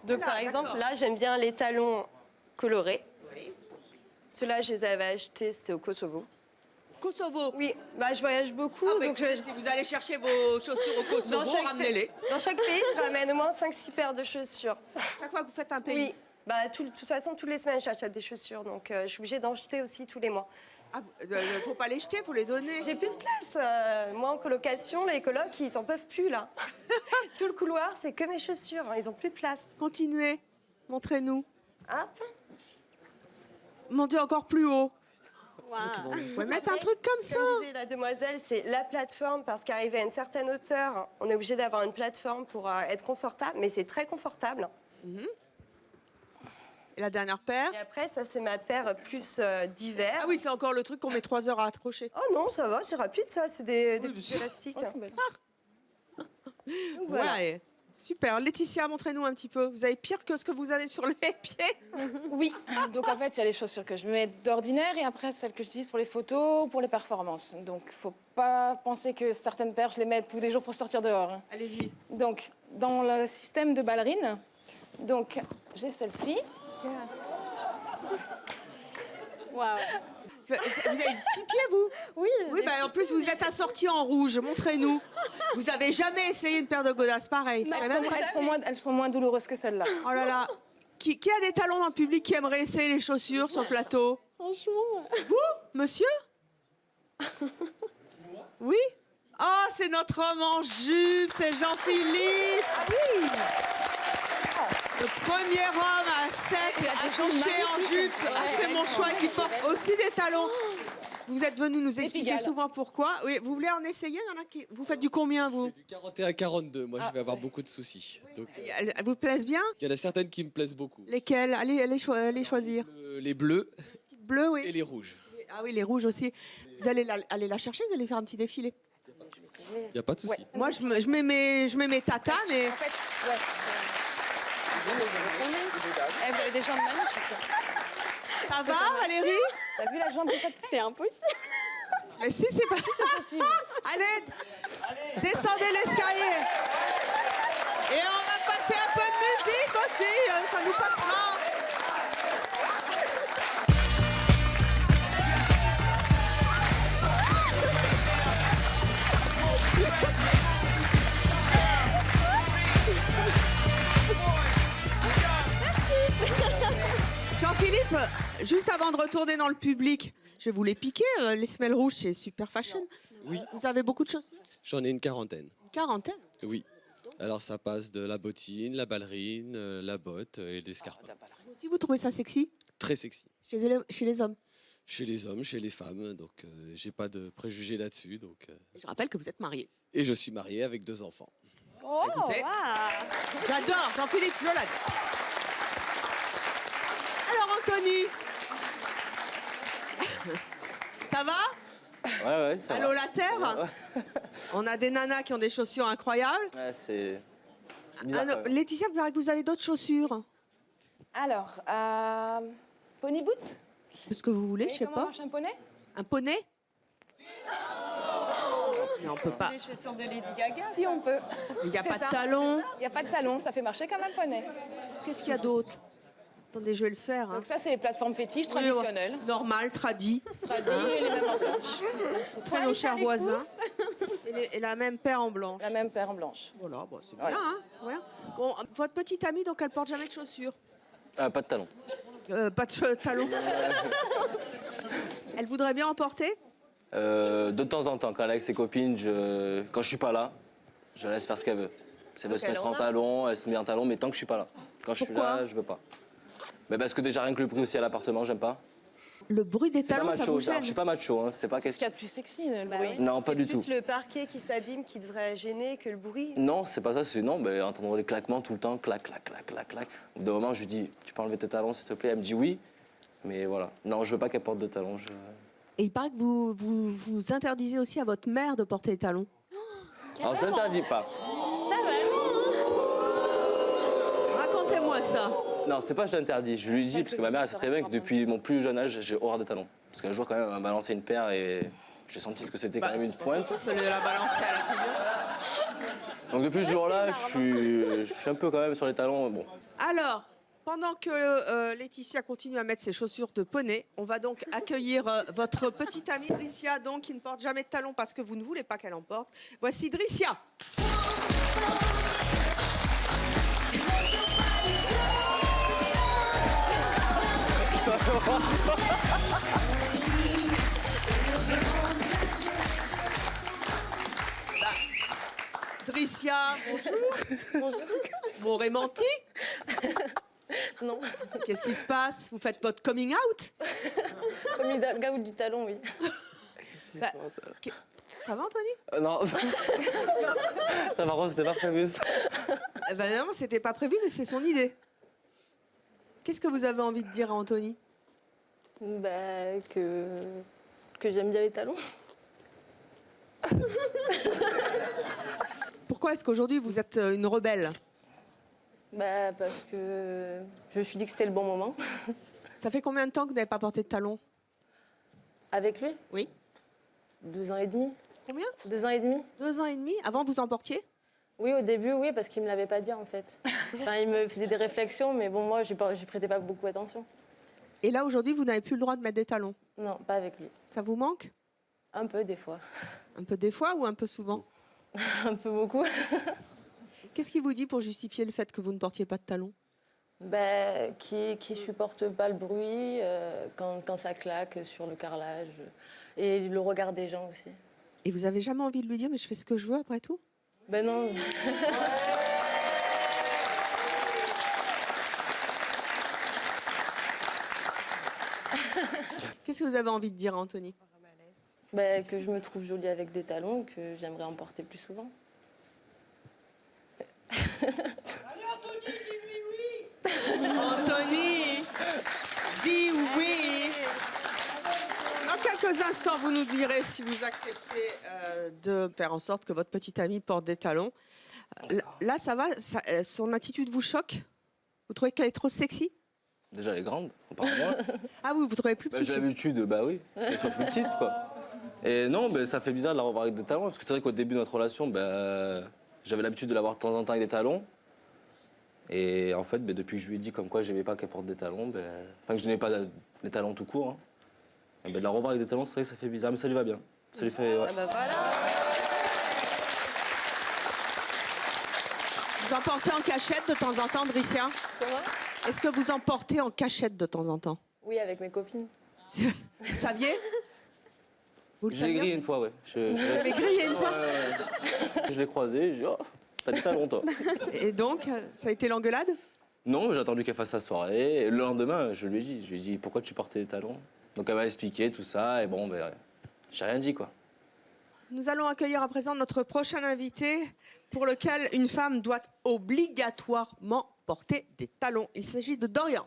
Speaker 4: donc,
Speaker 8: Voilà,
Speaker 4: par exemple
Speaker 8: d'accord.
Speaker 4: là j'aime bien les talons colorés.
Speaker 8: Oui.
Speaker 4: Ceux-là je les avais achetés, c'était au Kosovo.
Speaker 8: Kosovo.
Speaker 4: Oui, bah je voyage beaucoup.
Speaker 8: Ah, bah,
Speaker 4: donc
Speaker 8: écoutez, si vous allez chercher vos chaussures au Kosovo, ramenez-les.
Speaker 4: Dans chaque pays, je ramène au moins 5-6 paires de chaussures.
Speaker 8: Chaque fois que vous faites un pays.
Speaker 4: Oui, bah, de toute façon, toutes les semaines, j'achète des chaussures. Donc, je suis obligée d'en jeter aussi tous les mois.
Speaker 8: Ah, faut pas les jeter, faut les donner.
Speaker 4: J'ai plus de place. Moi, en colocation, les colocs, ils en peuvent plus, là. Tout le couloir, c'est que mes chaussures. Ils ont plus de place.
Speaker 8: Continuez. Montrez-nous.
Speaker 4: Hop.
Speaker 8: Montez encore plus haut.
Speaker 10: Wow.
Speaker 8: Vous pouvez mettre un truc comme ça.
Speaker 4: Comme disait la demoiselle, c'est la plateforme, parce qu'arrivé à une certaine hauteur, on est obligé d'avoir une plateforme pour être confortable. Mais c'est très confortable.
Speaker 8: Et la dernière paire?
Speaker 4: Et après, ça, c'est ma paire plus d'hiver.
Speaker 8: Ah oui, c'est encore le truc qu'on met 3 heures à accrocher.
Speaker 4: Oh non, ça va, c'est rapide, ça. C'est des
Speaker 8: Oui,
Speaker 4: petits
Speaker 8: mais
Speaker 4: élastiques.
Speaker 8: Voilà. Ouais. Super. Laetitia, montrez-nous un petit peu. Vous avez pire que ce que vous avez sur les pieds?
Speaker 9: Oui, donc en fait, il y a les chaussures que je mets d'ordinaire et après celles que j'utilise pour les photos ou pour les performances. Donc, faut pas penser que certaines paires, je les mets tous les jours pour sortir dehors. Hein.
Speaker 8: Allez-y.
Speaker 9: Donc, dans le système de ballerine, donc j'ai celle-ci.
Speaker 10: Waouh.
Speaker 8: Vous avez des petits pieds, vous?
Speaker 10: Oui,
Speaker 8: Oui, bah, en plus, vous êtes assortis en rouge. Montrez-nous. Vous avez jamais essayé une paire de godasses pareil?
Speaker 9: Elles sont moins douloureuses que celles-là.
Speaker 8: Oh là là. Qui a des talons dans le public qui aimerait essayer les chaussures sur le plateau?
Speaker 10: Franchement.
Speaker 8: Vous, monsieur? Oui? Oh, c'est notre homme en jupe, c'est Jean-Philippe. Ah oui. Le premier homme à sec, accroché en jupe. Ah, c'est mon choix qui porte aussi des talons. Vous êtes venu nous expliquer souvent pourquoi. Oui, vous voulez en essayer? Il y en a qui... Vous faites du combien, vous?
Speaker 12: Du 41-42. Moi, je vais avoir beaucoup de soucis. Donc,
Speaker 8: Elles vous plaisent bien?
Speaker 12: il y en a certaines qui me plaisent beaucoup.
Speaker 8: Lesquelles? Allez choisir.
Speaker 12: Les bleus
Speaker 8: Bleus, oui.
Speaker 12: et les rouges.
Speaker 8: Ah oui, les rouges aussi. Vous allez aller la chercher, vous allez faire un petit défilé.
Speaker 12: Il n'y a pas de souci.
Speaker 8: Moi, je mets mes tatanes et...
Speaker 9: En fait, ouais. Vous avez des jambes magnifiques.
Speaker 8: Ça va, Valérie?
Speaker 9: T'as vu la jambe de cette...
Speaker 10: C'est impossible.
Speaker 8: Mais si, c'est possible. Allez, descendez l'escalier. Et on va passer un peu de musique aussi, ça nous passera. Jean-Philippe, juste avant de retourner dans le public, je vais vous les piquer, les semelles rouges chez Super Fashion.
Speaker 12: Oui.
Speaker 8: Vous avez beaucoup de chaussures?
Speaker 12: J'en ai une quarantaine.
Speaker 8: Une quarantaine?
Speaker 12: Oui. Alors, ça passe de la bottine, la ballerine, la botte et l'escarpin.
Speaker 8: Si vous trouvez ça sexy?
Speaker 12: Très sexy.
Speaker 8: Chez les hommes?
Speaker 12: Chez les hommes, chez les femmes. Donc, j'ai pas de préjugés là-dessus. Donc,
Speaker 8: Je rappelle que vous êtes marié.
Speaker 12: Et je suis marié avec 2 enfants.
Speaker 10: Oh,
Speaker 8: Écoutez,
Speaker 10: waouh.
Speaker 8: j'adore Jean-Philippe, je l'adore. Alors, Anthony, ça va?
Speaker 11: Ouais, ça
Speaker 8: Allô,
Speaker 11: va.
Speaker 8: la terre? On a des nanas qui ont des chaussures incroyables.
Speaker 11: Ouais, c'est bizarre.
Speaker 8: Ah non,
Speaker 11: quand même.
Speaker 8: Laetitia, il paraît que vous avez d'autres chaussures.
Speaker 9: Alors, pony boot?
Speaker 8: Ce que vous voulez, je sais
Speaker 9: Comment
Speaker 8: pas.
Speaker 9: marche un poney?
Speaker 8: Un poney? Mais on peut pas.
Speaker 5: Les chaussures de Lady Gaga.
Speaker 9: Si on peut.
Speaker 8: Il n'y a
Speaker 9: C'est
Speaker 8: pas
Speaker 9: ça.
Speaker 8: de talons.
Speaker 9: Il n'y a pas de talons, ça fait marcher comme un poney.
Speaker 8: Qu'est-ce qu'il y a d'autre? Attendez, je vais le faire. Hein.
Speaker 9: Donc ça, c'est les plateformes fétiches
Speaker 8: Oui, ouais.
Speaker 9: traditionnelles.
Speaker 8: Normal, tradi.
Speaker 9: Tradis et les mêmes en blanche.
Speaker 8: Très nos chers voisins. Et la même paire en blanche.
Speaker 9: La même paire en blanche.
Speaker 8: Voilà, bon, c'est
Speaker 9: Voilà.
Speaker 8: bien. Hein, voilà. Bon, votre petite amie, donc, elle porte jamais de chaussures.
Speaker 11: Ah, pas de talons.
Speaker 8: Pas de talons. Elle voudrait bien en porter?
Speaker 11: De temps en temps, quand elle est avec ses copines, quand je suis pas là, je la laisse faire ce qu'elle veut. Si elle veut se mettre en talons, elle se met en talons, mais tant que je suis pas là. Quand je suis
Speaker 8: Pourquoi
Speaker 11: là, je veux pas. Mais parce que déjà, rien que le bruit aussi à l'appartement, j'aime pas.
Speaker 8: Le bruit des
Speaker 11: C'est pas
Speaker 8: talons, ça
Speaker 11: macho.
Speaker 8: vous
Speaker 11: Alors,
Speaker 8: gêne?
Speaker 11: je suis pas macho, hein. C'est pas
Speaker 3: C'est
Speaker 11: qu'est-ce
Speaker 3: ce qu'il y a de plus sexy, le
Speaker 10: Bah
Speaker 3: bruit.
Speaker 10: oui.
Speaker 11: Non, pas du tout.
Speaker 4: C'est plus le parquet qui s'abîme qui devrait gêner que le bruit.
Speaker 11: Non, c'est pas ça, c'est non, mais entendre les claquements tout le temps, clac, clac, clac, clac, clac. Au bout d'un moment, je lui dis, tu peux enlever tes talons, s'il te plaît? Elle me dit oui, mais voilà. Non, je veux pas qu'elle porte de talons.
Speaker 8: Et il paraît que vous interdisez aussi à votre mère de porter des talons.
Speaker 11: Alors, ça n'interdit pas.
Speaker 10: Ça va,
Speaker 8: Racontez-moi ça.
Speaker 11: Non, c'est pas je l'interdis. Je lui dis, parce que ma mère, elle sait très bien que depuis mon plus jeune âge, j'ai horreur des talons. Parce qu'un jour, quand même, elle m'a balancé une paire et j'ai senti ce que c'était quand même une pointe.
Speaker 8: Ça la balancer à la figure.
Speaker 11: Donc depuis ce jour-là, je suis un peu quand même sur les talons. Bon.
Speaker 8: Alors, pendant que Laetitia continue à mettre ses chaussures de poney, on va donc accueillir votre petite amie Dricia, donc, qui ne porte jamais de talons parce que vous ne voulez pas qu'elle en porte. Voici Dricia. Dricia, bonjour.
Speaker 10: Bonjour.
Speaker 8: Mon menti?
Speaker 10: Non.
Speaker 8: Qu'est-ce qui se passe? Vous faites votre coming out?
Speaker 10: Comme gaou du talon, oui.
Speaker 8: Bah, ça va, Anthony?
Speaker 11: Non. Ça, par contre, c'était pas prévu. Ça.
Speaker 8: Ben non, c'était pas prévu, mais c'est son idée. Qu'est-ce que vous avez envie de dire à Anthony?
Speaker 10: Bah, que j'aime bien les talons.
Speaker 8: Pourquoi est-ce qu'aujourd'hui vous êtes une rebelle?
Speaker 10: Bah, parce que je me suis dit que c'était le bon moment.
Speaker 8: Ça fait combien de temps que vous n'avez pas porté de talons?
Speaker 10: Avec lui?
Speaker 8: Oui.
Speaker 10: 2 ans et demi.
Speaker 8: Combien?
Speaker 10: 2 ans et demi.
Speaker 8: 2 ans et demi? Avant, vous en portiez?
Speaker 10: Oui, au début, oui, parce qu'il me l'avait pas dit, en fait. Enfin, il me faisait des réflexions, mais bon, moi, j'y prêtais pas beaucoup attention.
Speaker 8: Et là, aujourd'hui, vous n'avez plus le droit de mettre des talons?
Speaker 10: Non, pas avec lui.
Speaker 8: Ça vous manque?
Speaker 10: Un peu, des fois.
Speaker 8: Un peu des fois ou un peu souvent?
Speaker 10: Un peu beaucoup.
Speaker 8: Qu'est-ce qui vous dit pour justifier le fait que vous ne portiez pas de talons?
Speaker 10: Bah, qui supporte pas le bruit quand ça claque sur le carrelage. Et le regard des gens aussi.
Speaker 8: Et vous avez jamais envie de lui dire, mais je fais ce que je veux après tout?
Speaker 13: Ben non.
Speaker 8: Qu'est-ce que vous avez envie de dire à Anthony?
Speaker 13: Ben, que je me trouve jolie avec des talons, que j'aimerais en porter plus souvent.
Speaker 8: Anthony, dis oui. Dans quelques instants, vous nous direz si vous acceptez de faire en sorte que votre petite amie porte des talons. Là, ça va, son attitude vous choque? Vous trouvez qu'elle est trop sexy?
Speaker 11: Déjà, elle est grande, apparemment.
Speaker 8: Ah oui, vous trouvez plus petite?
Speaker 11: J'ai l'habitude, bah oui, qu'elle soit plus petite, quoi. Et non, mais ça fait bizarre de la revoir avec des talons, parce que c'est vrai qu'au début de notre relation, j'avais l'habitude de la voir de temps en temps avec des talons. Et en fait, depuis que je lui ai dit comme quoi j'aimais pas qu'elle porte des talons, enfin que je n'aimais pas les talons tout court, hein, et de la revoir avec des talons, c'est vrai que ça fait bizarre, mais ça lui va bien. Ça lui fait... Ouais.
Speaker 13: Ah bah voilà.
Speaker 8: Vous en portez en cachette de temps en temps, Dricia?
Speaker 13: Comment?
Speaker 8: Est-ce que vous en portez en cachette de temps en temps?
Speaker 13: Oui, avec mes copines.
Speaker 8: Vous saviez? Vous le
Speaker 11: Je l'ai
Speaker 8: saviez?
Speaker 11: grillé une fois, ouais.
Speaker 8: Vous l'avez grillé une fois?
Speaker 11: Je l'ai croisé, j'ai dit, oh, t'as des talons, toi.
Speaker 8: Et donc, ça a été l'engueulade?
Speaker 11: Non, j'ai attendu qu'elle fasse sa soirée. Et le lendemain, je lui ai dit, pourquoi tu portais des talons? Donc elle m'a expliqué tout ça, et bon, j'ai rien dit, quoi.
Speaker 8: Nous allons accueillir à présent notre prochain invité, pour lequel une femme doit obligatoirement porter des talons. Il s'agit de Dorian.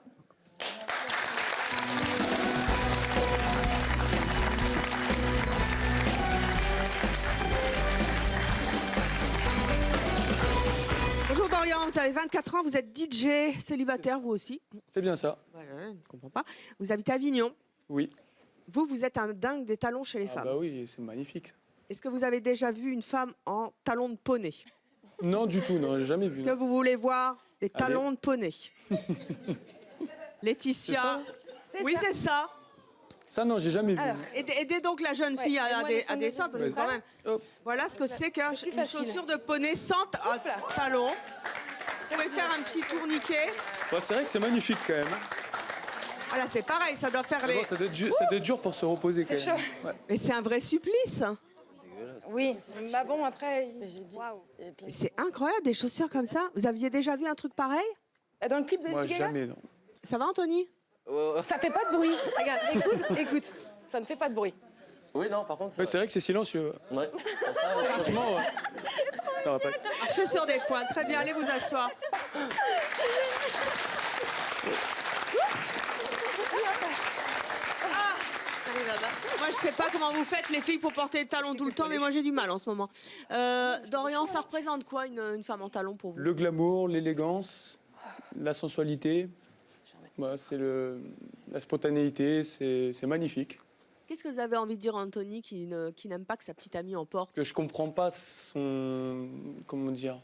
Speaker 8: Bonjour Dorian, vous avez 24 ans, vous êtes DJ, célibataire vous aussi.
Speaker 14: C'est bien ça.
Speaker 8: Ouais, je ne comprends pas. Vous habitez à Avignon.
Speaker 14: Oui.
Speaker 8: Vous êtes un dingue des talons chez les femmes.
Speaker 14: Bah oui, c'est magnifique.
Speaker 8: Est-ce que vous avez déjà vu une femme en talons de poney?
Speaker 14: Non, du tout, non, j'ai jamais vu.
Speaker 8: Est-ce que vous voulez voir les talons de poney? Laetitia. Oui, c'est ça.
Speaker 14: Ça, non, j'ai jamais vu.
Speaker 8: Alors, aidez donc la jeune fille à descendre, parce que quand même. Voilà ce que c'est qu'une chaussure de poney sans talon. Vous pouvez faire un petit tourniquet.
Speaker 14: Bah, c'est vrai que c'est magnifique quand même.
Speaker 8: Voilà, c'est pareil, ça doit faire les...
Speaker 14: Bon, ça doit être dur pour se reposer quand même.
Speaker 9: C'est chaud.
Speaker 14: Ouais.
Speaker 8: Mais c'est un vrai supplice.
Speaker 9: Oui, bah bon, après, j'ai dit.
Speaker 8: C'est incroyable, des chaussures comme ça. Vous aviez déjà vu un truc pareil?
Speaker 9: Dans le clip de
Speaker 14: Moi,
Speaker 9: Lady Gaga?
Speaker 14: jamais, non.
Speaker 8: Ça va, Anthony?
Speaker 9: Ça fait pas de bruit. Regarde, écoute. Ça ne fait pas de bruit.
Speaker 11: Oui, non, par contre,
Speaker 14: Ouais, c'est vrai que c'est silencieux.
Speaker 11: Ouais.
Speaker 14: Franchement, ouais. Ça va pas.
Speaker 8: Marchez sur des points. Très bien, allez vous asseoir. Moi, je sais pas comment vous faites, les filles, pour porter des talons tout le temps, mais moi, j'ai du mal en ce moment. Dorian, ça représente quoi, une femme en talons pour vous?
Speaker 14: Le glamour, l'élégance, la sensualité, bah, c'est la spontanéité, c'est magnifique.
Speaker 8: Qu'est-ce que vous avez envie de dire à Anthony qui n'aime pas que sa petite amie en porte?
Speaker 14: Que je comprends pas son, comment dire,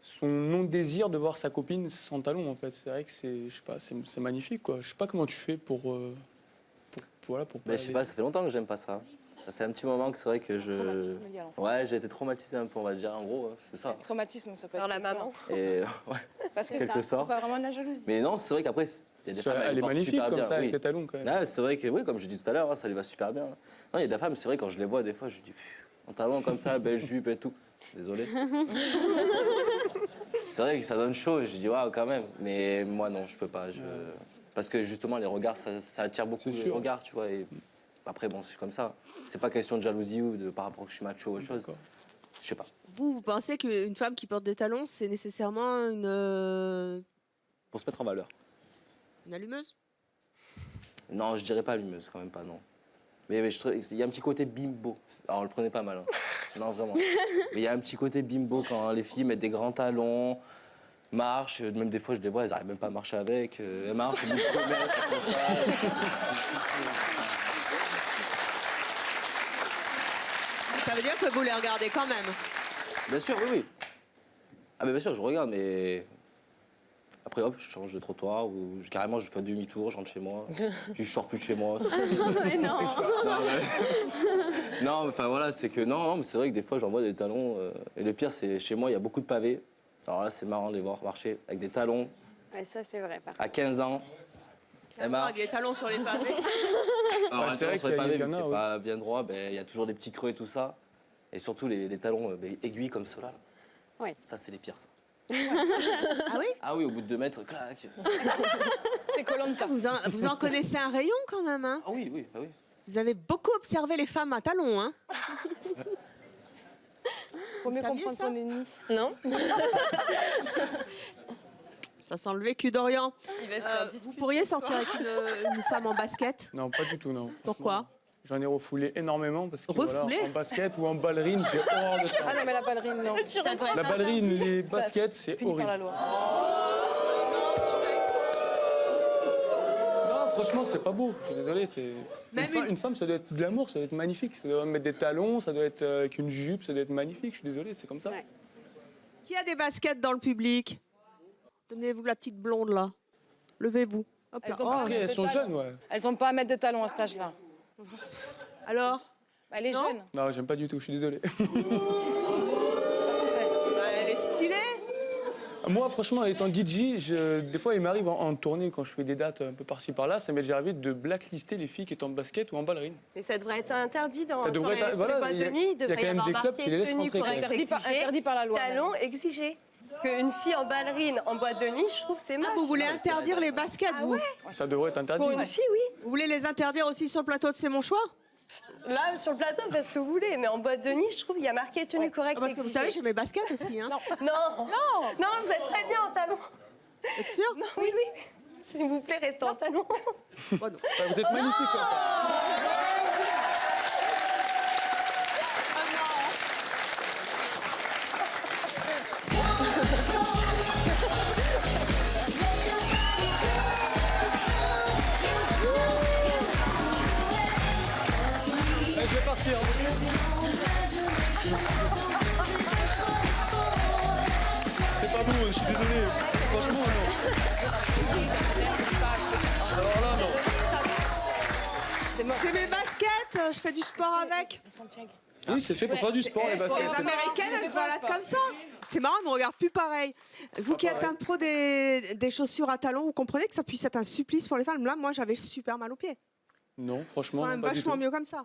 Speaker 14: son non-désir de voir sa copine sans talons, en fait. C'est vrai que c'est magnifique, quoi. Je sais pas comment tu fais pour
Speaker 11: Je sais pas, ça fait longtemps que j'aime pas ça. Ça fait un petit moment que c'est vrai que
Speaker 9: Traumatisme lié à l'enfance.
Speaker 11: Ouais, j'ai été traumatisé un peu, on va dire, en gros, c'est ça.
Speaker 9: Traumatisme, ça peut être
Speaker 13: Par la
Speaker 9: que ça.
Speaker 13: maman.
Speaker 11: Et ouais,
Speaker 9: Parce que
Speaker 11: quelque
Speaker 9: c'est
Speaker 11: sorte.
Speaker 9: pas vraiment de la jalousie.
Speaker 11: Mais non, c'est vrai qu'après, il y a des femmes,
Speaker 14: Elle est
Speaker 11: portent
Speaker 14: magnifique
Speaker 11: super
Speaker 14: comme
Speaker 11: bien,
Speaker 14: ça, avec
Speaker 11: oui.
Speaker 14: les talons, quand même.
Speaker 11: Ah, c'est vrai que, oui, comme je dis tout à l'heure, hein, ça lui va super bien. Non, il y a des femmes, c'est vrai, quand je les vois, des fois, je dis, en talons comme ça, belle jupe et tout. Désolé. C'est vrai que ça donne chaud, et je dis, waouh, quand même. Mais moi, non, je peux pas. Parce que justement, les regards, ça attire beaucoup les regards, tu vois. Et après, bon, c'est comme ça. C'est pas question de jalousie ou par rapport que je suis macho ou autre chose. Je sais pas.
Speaker 8: Vous pensez qu'une femme qui porte des talons, c'est nécessairement une
Speaker 11: Pour se mettre en valeur.
Speaker 8: allumeuse?
Speaker 11: Non, je dirais pas allumeuse, quand même pas, non. Mais il y a un petit côté bimbo. Alors, on le prenait pas mal. Hein. Non, vraiment. Mais il y a un petit côté bimbo quand les filles mettent des grands talons, marchent. Même des fois, je les vois, elles n'arrivent même pas à marcher avec. Elles marchent, elles bougent trop bien, elles sont sales.
Speaker 8: Ça veut dire que vous les regardez quand même?
Speaker 11: Bien sûr, oui, oui. Ah, mais bien sûr, je regarde, mais. Après, hop, je change de trottoir ou carrément, je fais un demi-tour, je rentre chez moi. Puis je sors plus de chez moi.
Speaker 10: Mais non.
Speaker 11: Non, enfin voilà, c'est que non, mais c'est vrai que des fois, j'envoie des talons. Et le pire, c'est chez moi, il y a beaucoup de pavés. Alors là, c'est marrant de les voir marcher avec des talons
Speaker 10: Ouais, ça, c'est vrai.
Speaker 11: à 15 ans. Elle marche.
Speaker 8: Des talons sur les pavés.
Speaker 11: Alors,
Speaker 14: Ouais,
Speaker 11: les
Speaker 14: c'est
Speaker 11: talons
Speaker 14: vrai
Speaker 11: sur les
Speaker 14: qu'il y a-
Speaker 11: pavés,
Speaker 14: il y en
Speaker 11: vu que
Speaker 14: a,
Speaker 11: c'est
Speaker 14: ouais.
Speaker 11: pas bien droit, il y a toujours des petits creux et tout ça. Et surtout les talons aiguilles comme ceux-là.
Speaker 10: Ouais.
Speaker 11: Ça, c'est les pires, ça.
Speaker 8: Ah oui?
Speaker 11: Ah oui, au bout de 2 mètres, clac.
Speaker 9: C'est Koh-Lanta.
Speaker 8: Vous en connaissez un rayon quand même, hein?
Speaker 11: Ah oui, oui, bah oui.
Speaker 8: Vous avez beaucoup observé les femmes à talons, hein?
Speaker 9: Faut mieux
Speaker 8: Vous saviez
Speaker 9: comprendre
Speaker 8: ça
Speaker 9: son ennemi.
Speaker 13: Non.
Speaker 8: Ça sent le vécu d'Orient.
Speaker 4: Il va se faire
Speaker 8: Vous
Speaker 4: disputer
Speaker 8: pourriez
Speaker 4: ce soir.
Speaker 8: sortir avec une femme en basket?
Speaker 14: Non, pas du tout, non.
Speaker 8: Pourquoi?
Speaker 14: J'en ai refoulé énormément parce que
Speaker 8: Refoulé
Speaker 14: voilà, en basket ou en ballerine, j'ai horreur de ça.
Speaker 9: Ah non, mais la ballerine, non.
Speaker 14: La ballerine, les
Speaker 9: Ça,
Speaker 14: baskets, c'est
Speaker 9: Fini par la
Speaker 14: horrible.
Speaker 9: loi.
Speaker 14: Non, franchement, c'est pas beau. Je suis désolé.
Speaker 8: Même
Speaker 14: Une femme, ça doit être glamour, ça doit être magnifique. Ça doit mettre des talons, ça doit être avec une jupe, ça doit être magnifique. Je suis désolé, c'est comme ça.
Speaker 10: Ouais.
Speaker 8: Qui a des baskets dans le public? Donnez-vous la petite blonde là. Levez-vous. Hop là.
Speaker 9: Elles ont
Speaker 8: Oh.
Speaker 9: pas
Speaker 14: Après,
Speaker 9: de
Speaker 14: elles sont
Speaker 9: talons.
Speaker 14: jeunes, ouais.
Speaker 9: Elles n'ont pas à mettre de talons à cet âge-là.
Speaker 8: Alors?
Speaker 9: Elle est
Speaker 8: Non.
Speaker 9: jeune.
Speaker 14: Non, j'aime pas du tout, je suis désolé.
Speaker 8: Elle est stylée?
Speaker 14: Moi, franchement, étant DJ, des fois, il m'arrive en tournée, quand je fais des dates un peu par-ci par-là, ça m'est déjà arrivé de blacklister les filles qui étaient en basket ou en ballerine.
Speaker 4: Mais ça devrait être interdit dans
Speaker 14: Ça devrait être- voilà,
Speaker 4: boîtes
Speaker 14: il y a-
Speaker 4: de nuit.
Speaker 14: il y a
Speaker 4: devrait
Speaker 14: quand même
Speaker 4: avoir
Speaker 14: des clubs
Speaker 4: marqué
Speaker 14: qui les laissent
Speaker 4: tenue
Speaker 14: rentrer,
Speaker 4: correcte
Speaker 14: quand même.
Speaker 4: exigée,
Speaker 9: Interdit par la loi.
Speaker 4: talons exigés. Parce qu'une fille en ballerine en boîte de nuit, je trouve que c'est moche.
Speaker 8: Vous voulez interdire les baskets, vous?
Speaker 14: Ça devrait être interdit.
Speaker 4: Pour une fille, oui.
Speaker 8: Vous voulez les interdire aussi sur le plateau de C'est mon choix?
Speaker 4: Là, sur le plateau, faites ce que vous voulez. Mais en boîte de nuit, je trouve qu'il y a marqué tenue correcte
Speaker 8: Parce que vous savez, j'ai mes baskets aussi. Hein.
Speaker 4: Non, vous êtes très bien en talons.
Speaker 8: Vous êtes sûr?
Speaker 4: Non, oui. S'il vous plaît, restez en talons.
Speaker 14: Enfin, vous êtes magnifique. Hein. Allez, je vais partir. C'est pas beau, je suis désolé. Franchement, non. Alors là, non.
Speaker 8: C'est mes baskets, je fais du sport avec.
Speaker 14: Oui, c'est fait pour faire du sport, les baskets.
Speaker 8: Les Américaines, elles se baladent comme ça. C'est marrant, elles me regardent plus pareil. Vous qui êtes un pro des chaussures à talons, vous comprenez que ça puisse être un supplice pour les femmes. Là, moi, j'avais super mal aux pieds.
Speaker 14: Non, franchement,
Speaker 8: Quand
Speaker 14: non,
Speaker 8: même
Speaker 14: pas du
Speaker 8: vachement
Speaker 14: tout.
Speaker 8: mieux comme ça.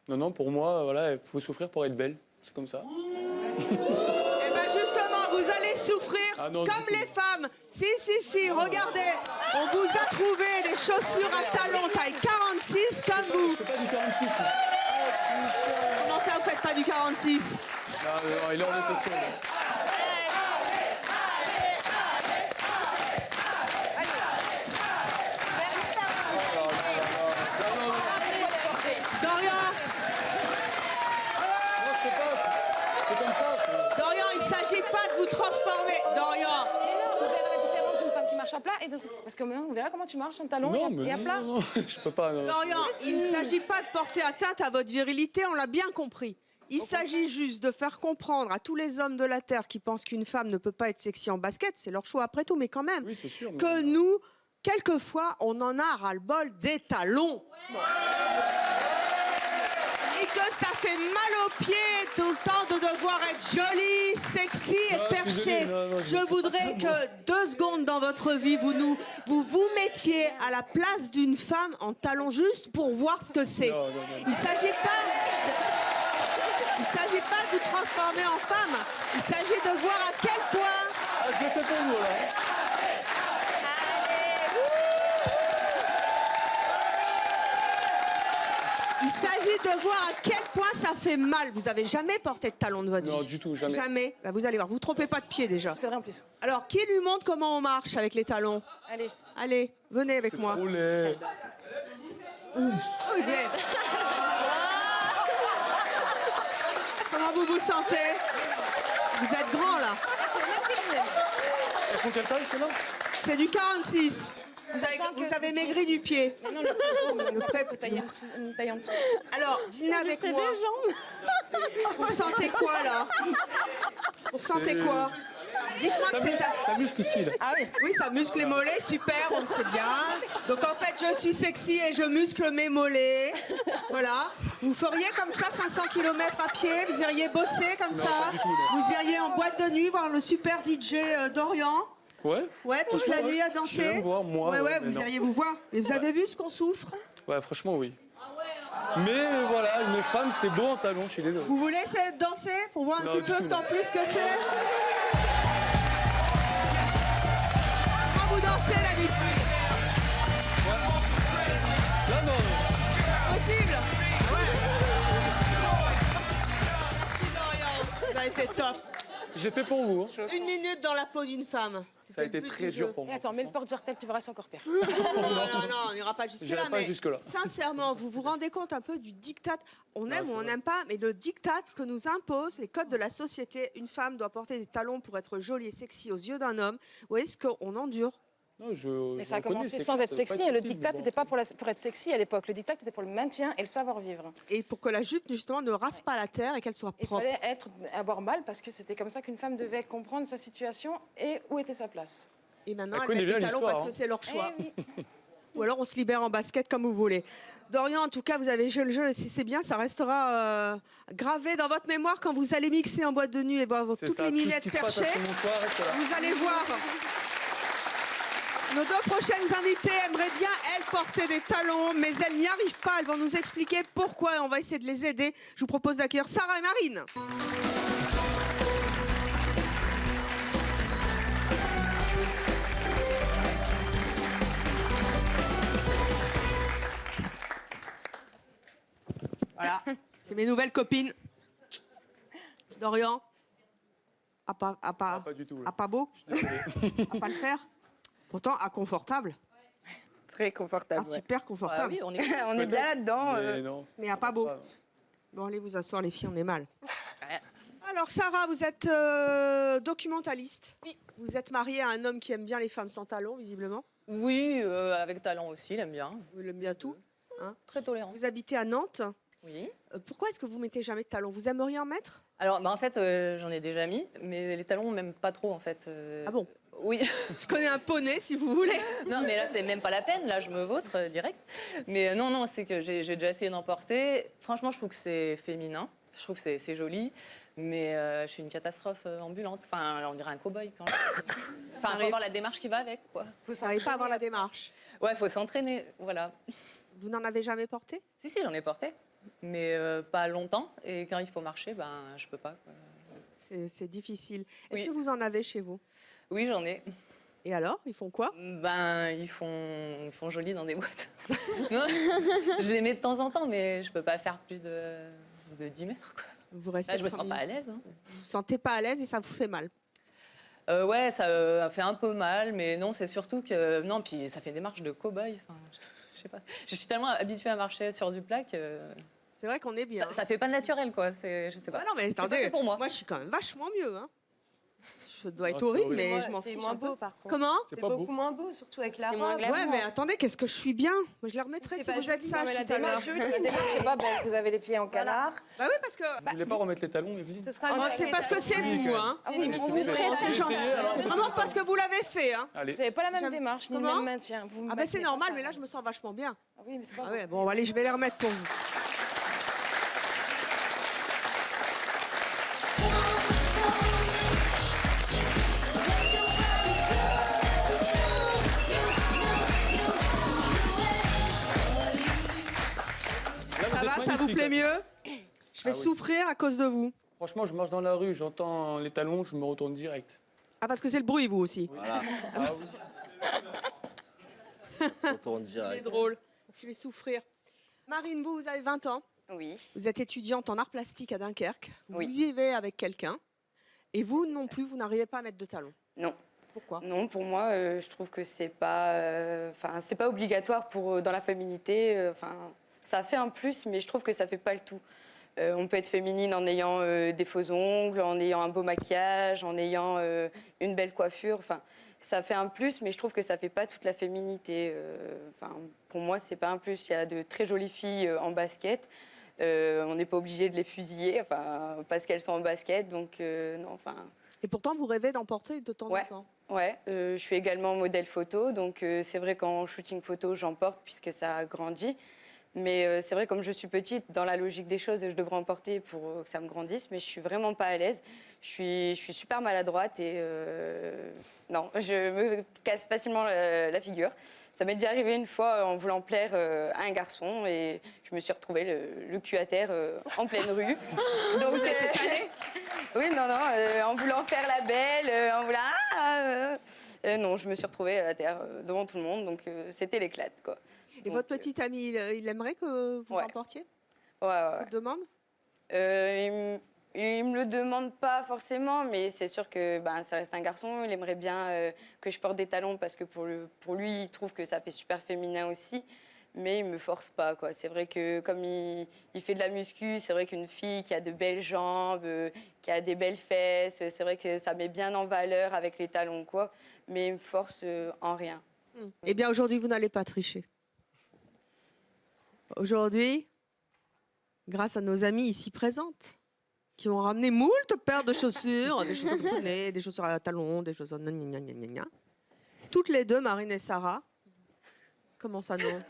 Speaker 14: Non, pour moi, voilà, il faut souffrir pour être belle. C'est comme ça.
Speaker 8: Eh ben justement, vous allez souffrir
Speaker 14: Ah non,
Speaker 8: comme
Speaker 14: du tout.
Speaker 8: les femmes. Si, regardez, on vous a trouvé des chaussures à talons taille 46 comme vous.
Speaker 14: Je fais pas du 46. moi.
Speaker 8: Comment ça, vous faites pas du 46?
Speaker 14: Non, il est hors de question. là.
Speaker 8: Dorian,
Speaker 14: Non, je sais pas, c'est comme ça.
Speaker 8: Dorian, il s'agit pas de vous transformer. Dorian,
Speaker 9: Vous verrez la différence d'une femme qui marche à plat et d'autres. Parce que on verra comment tu marches en talons
Speaker 14: Non,
Speaker 9: et
Speaker 14: mais
Speaker 9: à plat.
Speaker 14: non, je peux pas. non.
Speaker 8: Dorian, il ne s'agit pas de porter atteinte à votre virilité, on l'a bien compris. Il s'agit juste de faire comprendre à tous les hommes de la Terre qui pensent qu'une femme ne peut pas être sexy en basket, c'est leur choix après tout, mais quand même,
Speaker 14: Oui, c'est sûr. mais-
Speaker 8: que nous, quelquefois, on en a ras-le-bol des talons. Et que ça fait mal aux pieds tout le temps de devoir être jolie, sexy et
Speaker 14: Non, je suis
Speaker 8: perché.
Speaker 14: désolé, non,
Speaker 8: Je
Speaker 14: fais pas
Speaker 8: voudrais
Speaker 14: ça, moi.
Speaker 8: que 2 secondes dans votre vie, vous mettiez à la place d'une femme en talons juste pour voir ce que c'est.
Speaker 14: Non.
Speaker 8: Il s'agit pas de vous transformer en femme. Il s'agit de voir à quel point
Speaker 14: Ah, je le fais pour vous, là.
Speaker 8: il s'agit de voir à quel point ça fait mal. Vous avez jamais porté de talons de votre
Speaker 14: Non,
Speaker 8: vie?
Speaker 14: du tout, jamais.
Speaker 8: Jamais. Bah, vous allez voir, vous trompez pas de pied déjà.
Speaker 9: C'est vrai en plus.
Speaker 8: Alors, qui lui montre comment on marche avec les talons?
Speaker 9: Allez.
Speaker 8: Allez, venez avec
Speaker 14: C'est
Speaker 8: moi.
Speaker 14: trop laid.
Speaker 8: Oh, bien. Comment vous vous sentez? Vous êtes grand là.
Speaker 14: Elles font quelle taille, celle-là?
Speaker 8: C'est du 46. Vous avez maigri du pied.
Speaker 9: Non, le prêt peut tailler une taille en dessous.
Speaker 8: Alors, venez avec moi. Vous ressentez quoi là? Vous ressentez quoi? Dites-moi que c'est
Speaker 14: Ça muscle ici, là.
Speaker 8: Ah oui. Oui, ça muscle les mollets, super, on le sait bien. Donc en fait, je suis sexy et je muscle mes mollets. Voilà. Vous feriez comme ça 500 km à pied, vous iriez bosser comme ça.
Speaker 14: pas du tout, non.
Speaker 8: Vous iriez en boîte de nuit voir le super DJ d'Orient.
Speaker 14: Ouais.
Speaker 8: Ouais, toute la
Speaker 14: Franchement,
Speaker 8: nuit à
Speaker 14: Je
Speaker 8: danser.
Speaker 14: viens me voir, moi.
Speaker 8: Ouais,
Speaker 14: mais
Speaker 8: vous
Speaker 14: non.
Speaker 8: iriez vous voir. Et vous avez vu ce qu'on souffre?
Speaker 14: Ouais, franchement, oui. Mais voilà, une femme, c'est beau en talons, je suis désolé.
Speaker 8: Vous voulez essayer de danser pour voir un
Speaker 14: Non,
Speaker 8: petit
Speaker 14: du
Speaker 8: peu
Speaker 14: tout.
Speaker 8: ce qu'en plus que c'est? Comment vous dansez d'habitude?
Speaker 14: Là, non.
Speaker 8: Possible? Ouais. Ça a été top.
Speaker 14: J'ai fait pour vous. Hein.
Speaker 8: 1 minute dans la peau d'une femme.
Speaker 14: Ça a été très dur pour
Speaker 9: Et
Speaker 14: moi.
Speaker 9: attends, mets le porte-jartel, tu verras, c'est encore pire.
Speaker 8: Non, on n'ira pas jusque-là.
Speaker 14: J'irai pas
Speaker 8: Mais
Speaker 14: jusque-là.
Speaker 8: sincèrement, vous vous rendez compte un peu du diktat? On aime ou on n'aime pas, mais le diktat que nous imposent les codes de la société. Une femme doit porter des talons pour être jolie et sexy aux yeux d'un homme. Vous voyez ce qu'on endure?
Speaker 14: Non,
Speaker 9: Mais ça a commencé sans être sexy, et le diktat n'était pas pour être sexy à l'époque. Le diktat était pour le maintien et le savoir-vivre.
Speaker 8: Et pour que la jupe, justement, ne rase pas la terre et qu'elle soit
Speaker 9: Il
Speaker 8: propre.
Speaker 9: fallait avoir mal parce que c'était comme ça qu'une femme devait comprendre sa situation et où était sa place.
Speaker 8: Et maintenant,
Speaker 14: Elle
Speaker 8: elles
Speaker 14: connaît
Speaker 8: mettent
Speaker 14: bien
Speaker 8: des talons
Speaker 14: l'histoire,
Speaker 8: parce
Speaker 14: hein.
Speaker 8: que c'est leur choix.
Speaker 9: Eh oui.
Speaker 8: Ou alors on se libère en basket comme vous voulez. Dorian, en tout cas, vous avez joué le jeu et si c'est bien, ça restera gravé dans votre mémoire quand vous allez mixer en boîte de nuit et voir
Speaker 14: C'est
Speaker 8: toutes
Speaker 14: ça,
Speaker 8: les
Speaker 14: tout ce
Speaker 8: minettes
Speaker 14: qui se passe à
Speaker 8: chercher.
Speaker 14: ce mouchoir, reste là.
Speaker 8: Vous allez voir. Nos 2 prochaines invitées aimeraient bien, elles, porter des talons, mais elles n'y arrivent pas. Elles vont nous expliquer pourquoi et on va essayer de les aider. Je vous propose d'accueillir Sarah et Marine. Voilà, c'est mes nouvelles copines. Dorian,
Speaker 14: Pas du tout. là.
Speaker 8: à pas beau,
Speaker 14: Je suis désolé.
Speaker 8: à pas le faire. Pourtant, à confortable.
Speaker 15: Très confortable.
Speaker 8: Ah, super confortable.
Speaker 15: oui, on est, on est bien là-dedans.
Speaker 14: Mais non.
Speaker 8: Mais à pas
Speaker 14: pense
Speaker 8: beau.
Speaker 14: pas.
Speaker 8: Bon, allez vous asseoir, les filles, on est mal.
Speaker 15: Ouais.
Speaker 8: Alors, Sarah, vous êtes documentaliste. Oui. Vous êtes mariée à un homme qui aime bien les femmes sans talons, visiblement.
Speaker 15: Oui, avec talent aussi, il aime bien.
Speaker 8: Vous aimez bien tout. Hein.
Speaker 15: Très tolérant.
Speaker 8: Vous habitez à Nantes.
Speaker 15: Oui.
Speaker 8: Pourquoi est-ce que vous mettez jamais de talons? Vous aimeriez en mettre?
Speaker 15: Alors, en fait, j'en ai déjà mis, mais les talons, même pas trop, en fait.
Speaker 8: Ah bon?
Speaker 15: Oui.
Speaker 8: Je connais un poney, si vous voulez.
Speaker 15: Non, mais là, c'est même pas la peine. Là, je me vautre direct. Mais non, c'est que j'ai déjà essayé d'en porter. Franchement, je trouve que c'est féminin. Je trouve que c'est joli. Mais je suis une catastrophe ambulante. Enfin, on dirait un cow-boy quand même. Enfin, il faut avoir la démarche qui va avec, quoi.
Speaker 8: Vous n'arrivez pas à avoir la démarche.
Speaker 15: Ouais, il faut s'entraîner, voilà.
Speaker 8: Vous n'en avez jamais porté?
Speaker 15: Si, j'en ai porté. Mais pas longtemps. Et quand il faut marcher, ben, je peux pas, quoi.
Speaker 8: C'est difficile. Est-ce
Speaker 15: Oui.
Speaker 8: que vous en avez chez vous?
Speaker 15: Oui, j'en ai.
Speaker 8: Et alors, ils font quoi?
Speaker 15: Ben, ils font joli dans des boîtes. Non, je les mets de temps en temps, mais je peux pas faire plus de 10 mètres, quoi.
Speaker 8: Vous restez
Speaker 15: Là, je me sens
Speaker 8: tranquille.
Speaker 15: pas à l'aise. Hein.
Speaker 8: Vous vous sentez pas à l'aise et ça vous fait mal?
Speaker 15: Ouais, ça fait un peu mal, mais non, c'est surtout que... Non, puis ça fait des marches de cow-boy. Enfin, je sais pas. Je suis tellement habituée à marcher sur du plat que...
Speaker 8: C'est vrai qu'on est bien.
Speaker 15: Ça fait pas naturel, quoi. Je sais pas.
Speaker 8: Ah non, mais
Speaker 15: C'est pas
Speaker 8: attendez,
Speaker 15: fait pour moi.
Speaker 8: Moi, je suis quand même vachement mieux. Hein. Je dois être
Speaker 14: c'est
Speaker 8: horrible,
Speaker 14: horrible.
Speaker 8: mais je m'en fiche.
Speaker 4: C'est moins
Speaker 8: un peu.
Speaker 4: beau, par contre.
Speaker 8: Comment?
Speaker 14: C'est pas beau.
Speaker 4: Beaucoup moins beau, surtout avec la
Speaker 15: C'est moins
Speaker 4: robe.
Speaker 15: glamour.
Speaker 8: Ouais, mais attendez, qu'est-ce que je suis bien. Moi, je les remettrai
Speaker 4: C'est
Speaker 8: si
Speaker 4: pas
Speaker 8: vous êtes
Speaker 4: joli.
Speaker 8: sage
Speaker 9: Non, mais
Speaker 8: tout à l'heure.
Speaker 9: la démarche, c'est pas belle. Vous avez les pieds en canard.
Speaker 8: Bah oui, parce que...
Speaker 14: Vous voulez pas remettre les talons, Evelyne?
Speaker 9: Ce sera
Speaker 8: Oh,
Speaker 9: mieux
Speaker 8: c'est
Speaker 9: avec
Speaker 8: parce
Speaker 9: les
Speaker 8: que c'est
Speaker 9: talons.
Speaker 8: vous, hein.
Speaker 9: Ah oui, mais
Speaker 8: Vous
Speaker 9: si
Speaker 8: vous
Speaker 9: vous
Speaker 8: créez
Speaker 9: voulez
Speaker 8: ces gens.
Speaker 14: essayer, alors,
Speaker 8: C'est
Speaker 14: on
Speaker 8: vraiment
Speaker 14: peut
Speaker 8: parce que vous l'avez fait, hein.
Speaker 14: Allez.
Speaker 9: Vous n'avez pas la même démarche, ni le
Speaker 8: Comment
Speaker 9: même maintien. Vous
Speaker 8: Ah ben c'est
Speaker 9: maintenez
Speaker 8: normal,
Speaker 9: pas
Speaker 8: mais là,
Speaker 9: pareil.
Speaker 8: je me sens vachement bien.
Speaker 9: Ah oui, mais c'est pas
Speaker 8: Ah
Speaker 9: vrai.
Speaker 8: ouais, bon, allez, je vais les remettre pour vous.
Speaker 14: Là,
Speaker 8: Ça
Speaker 14: êtes
Speaker 8: va, ça vous
Speaker 14: magnifique,
Speaker 8: plaît
Speaker 14: hein.
Speaker 8: mieux? Je vais
Speaker 14: Ah oui.
Speaker 8: souffrir à cause de vous.
Speaker 14: Franchement, je marche dans la rue, j'entends les talons, je me retourne direct.
Speaker 8: Ah, parce que c'est le bruit, vous aussi.
Speaker 11: Voilà.
Speaker 14: Ah oui.
Speaker 11: On se retourne
Speaker 8: C'est
Speaker 11: direct.
Speaker 8: drôle. Je vais souffrir. Marine, vous avez 20 ans.
Speaker 10: Oui.
Speaker 8: Vous êtes étudiante en art plastique à Dunkerque. Vous
Speaker 10: Oui.
Speaker 8: vivez avec quelqu'un. Et vous non plus, vous n'arrivez pas à mettre de talons.
Speaker 10: Non.
Speaker 8: Pourquoi?
Speaker 10: Non, pour moi, je trouve que c'est pas obligatoire pour dans la féminité. Enfin, ça fait un plus, mais je trouve que ça fait pas le tout. On peut être féminine en ayant des faux ongles, en ayant un beau maquillage, en ayant une belle coiffure. Enfin, ça fait un plus, mais je trouve que ça fait pas toute la féminité. Enfin, pour moi, c'est pas un plus. Il y a de très jolies filles en basket. On n'est pas obligé de les fusiller, enfin, parce qu'elles sont en basket. Donc, non, enfin.
Speaker 8: Et pourtant, vous rêvez d'en porter de temps en
Speaker 10: Ouais.
Speaker 8: temps.
Speaker 10: Ouais, je suis également modèle photo, donc c'est vrai qu'en shooting photo, j'en porte puisque ça grandit.
Speaker 13: Mais c'est vrai, comme je suis petite, dans la logique des choses, je devrais en porter pour que ça me grandisse, mais je suis vraiment pas à l'aise. Je suis super maladroite et non, je me casse facilement la figure. Ça m'est déjà arrivé une fois en voulant plaire à un garçon et je me suis retrouvée le cul à terre en pleine rue. Donc, oui, non, en voulant faire la belle, en voulant... non, je me suis retrouvée à terre devant tout le monde, donc c'était l'éclate, quoi.
Speaker 8: Et votre petit ami, il aimerait que vous en portiez?
Speaker 13: Ouais.
Speaker 8: Il te demande?
Speaker 13: Il me le demande pas forcément, mais c'est sûr que ça reste un garçon. Il aimerait bien que je porte des talons parce que pour lui, il trouve que ça fait super féminin aussi. Mais il me force pas, quoi. C'est vrai que comme il fait de la muscu, c'est vrai qu'une fille qui a de belles jambes, qui a des belles fesses, c'est vrai que ça met bien en valeur avec les talons, quoi. Mais il me force en rien.
Speaker 8: Eh bien, aujourd'hui, vous n'allez pas tricher. Aujourd'hui, grâce à nos amis ici présentes, qui ont ramené moult paires de chaussures, des chaussures que vous connaissez, des chaussures à talons, des chaussures... Toutes les deux, Marine et Sarah. Comment ça, non?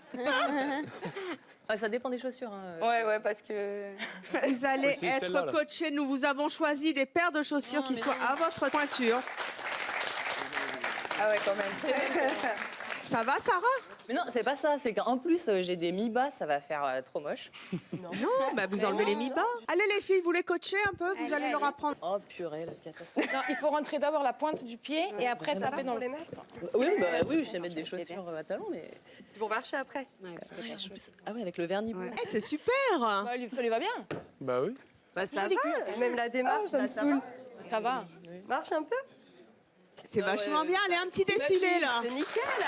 Speaker 15: Ça dépend des chaussures. Hein.
Speaker 13: Ouais, parce que...
Speaker 8: Vous allez être coachés. Nous vous avons choisi des paires de chaussures qui soient à votre pointure.
Speaker 15: Ah ouais, quand même.
Speaker 8: Ça va, Sarah?
Speaker 15: Mais non, c'est pas ça. C'est qu'en plus, j'ai des mi-bas, ça va faire trop moche.
Speaker 8: Non, vous enlevez les mi-bas. Allez, les filles, vous les coachez un peu? Vous allez leur apprendre.
Speaker 15: Oh, purée, la catastrophe.
Speaker 9: Non, il faut rentrer d'abord la pointe du pied et après taper dans le...
Speaker 15: Oui, je sais mettre des chaussures à talons, mais...
Speaker 4: C'est pour marcher après.
Speaker 15: Ah ouais, avec le vernis bleu.
Speaker 8: C'est super.
Speaker 9: Ça lui va bien.
Speaker 14: Bah oui.
Speaker 4: Ça va, même la démarche, ça va.
Speaker 9: Ça va.
Speaker 4: Marche un peu.
Speaker 8: C'est vachement bien. Allez, un petit défilé, là.
Speaker 4: C'est nickel, là.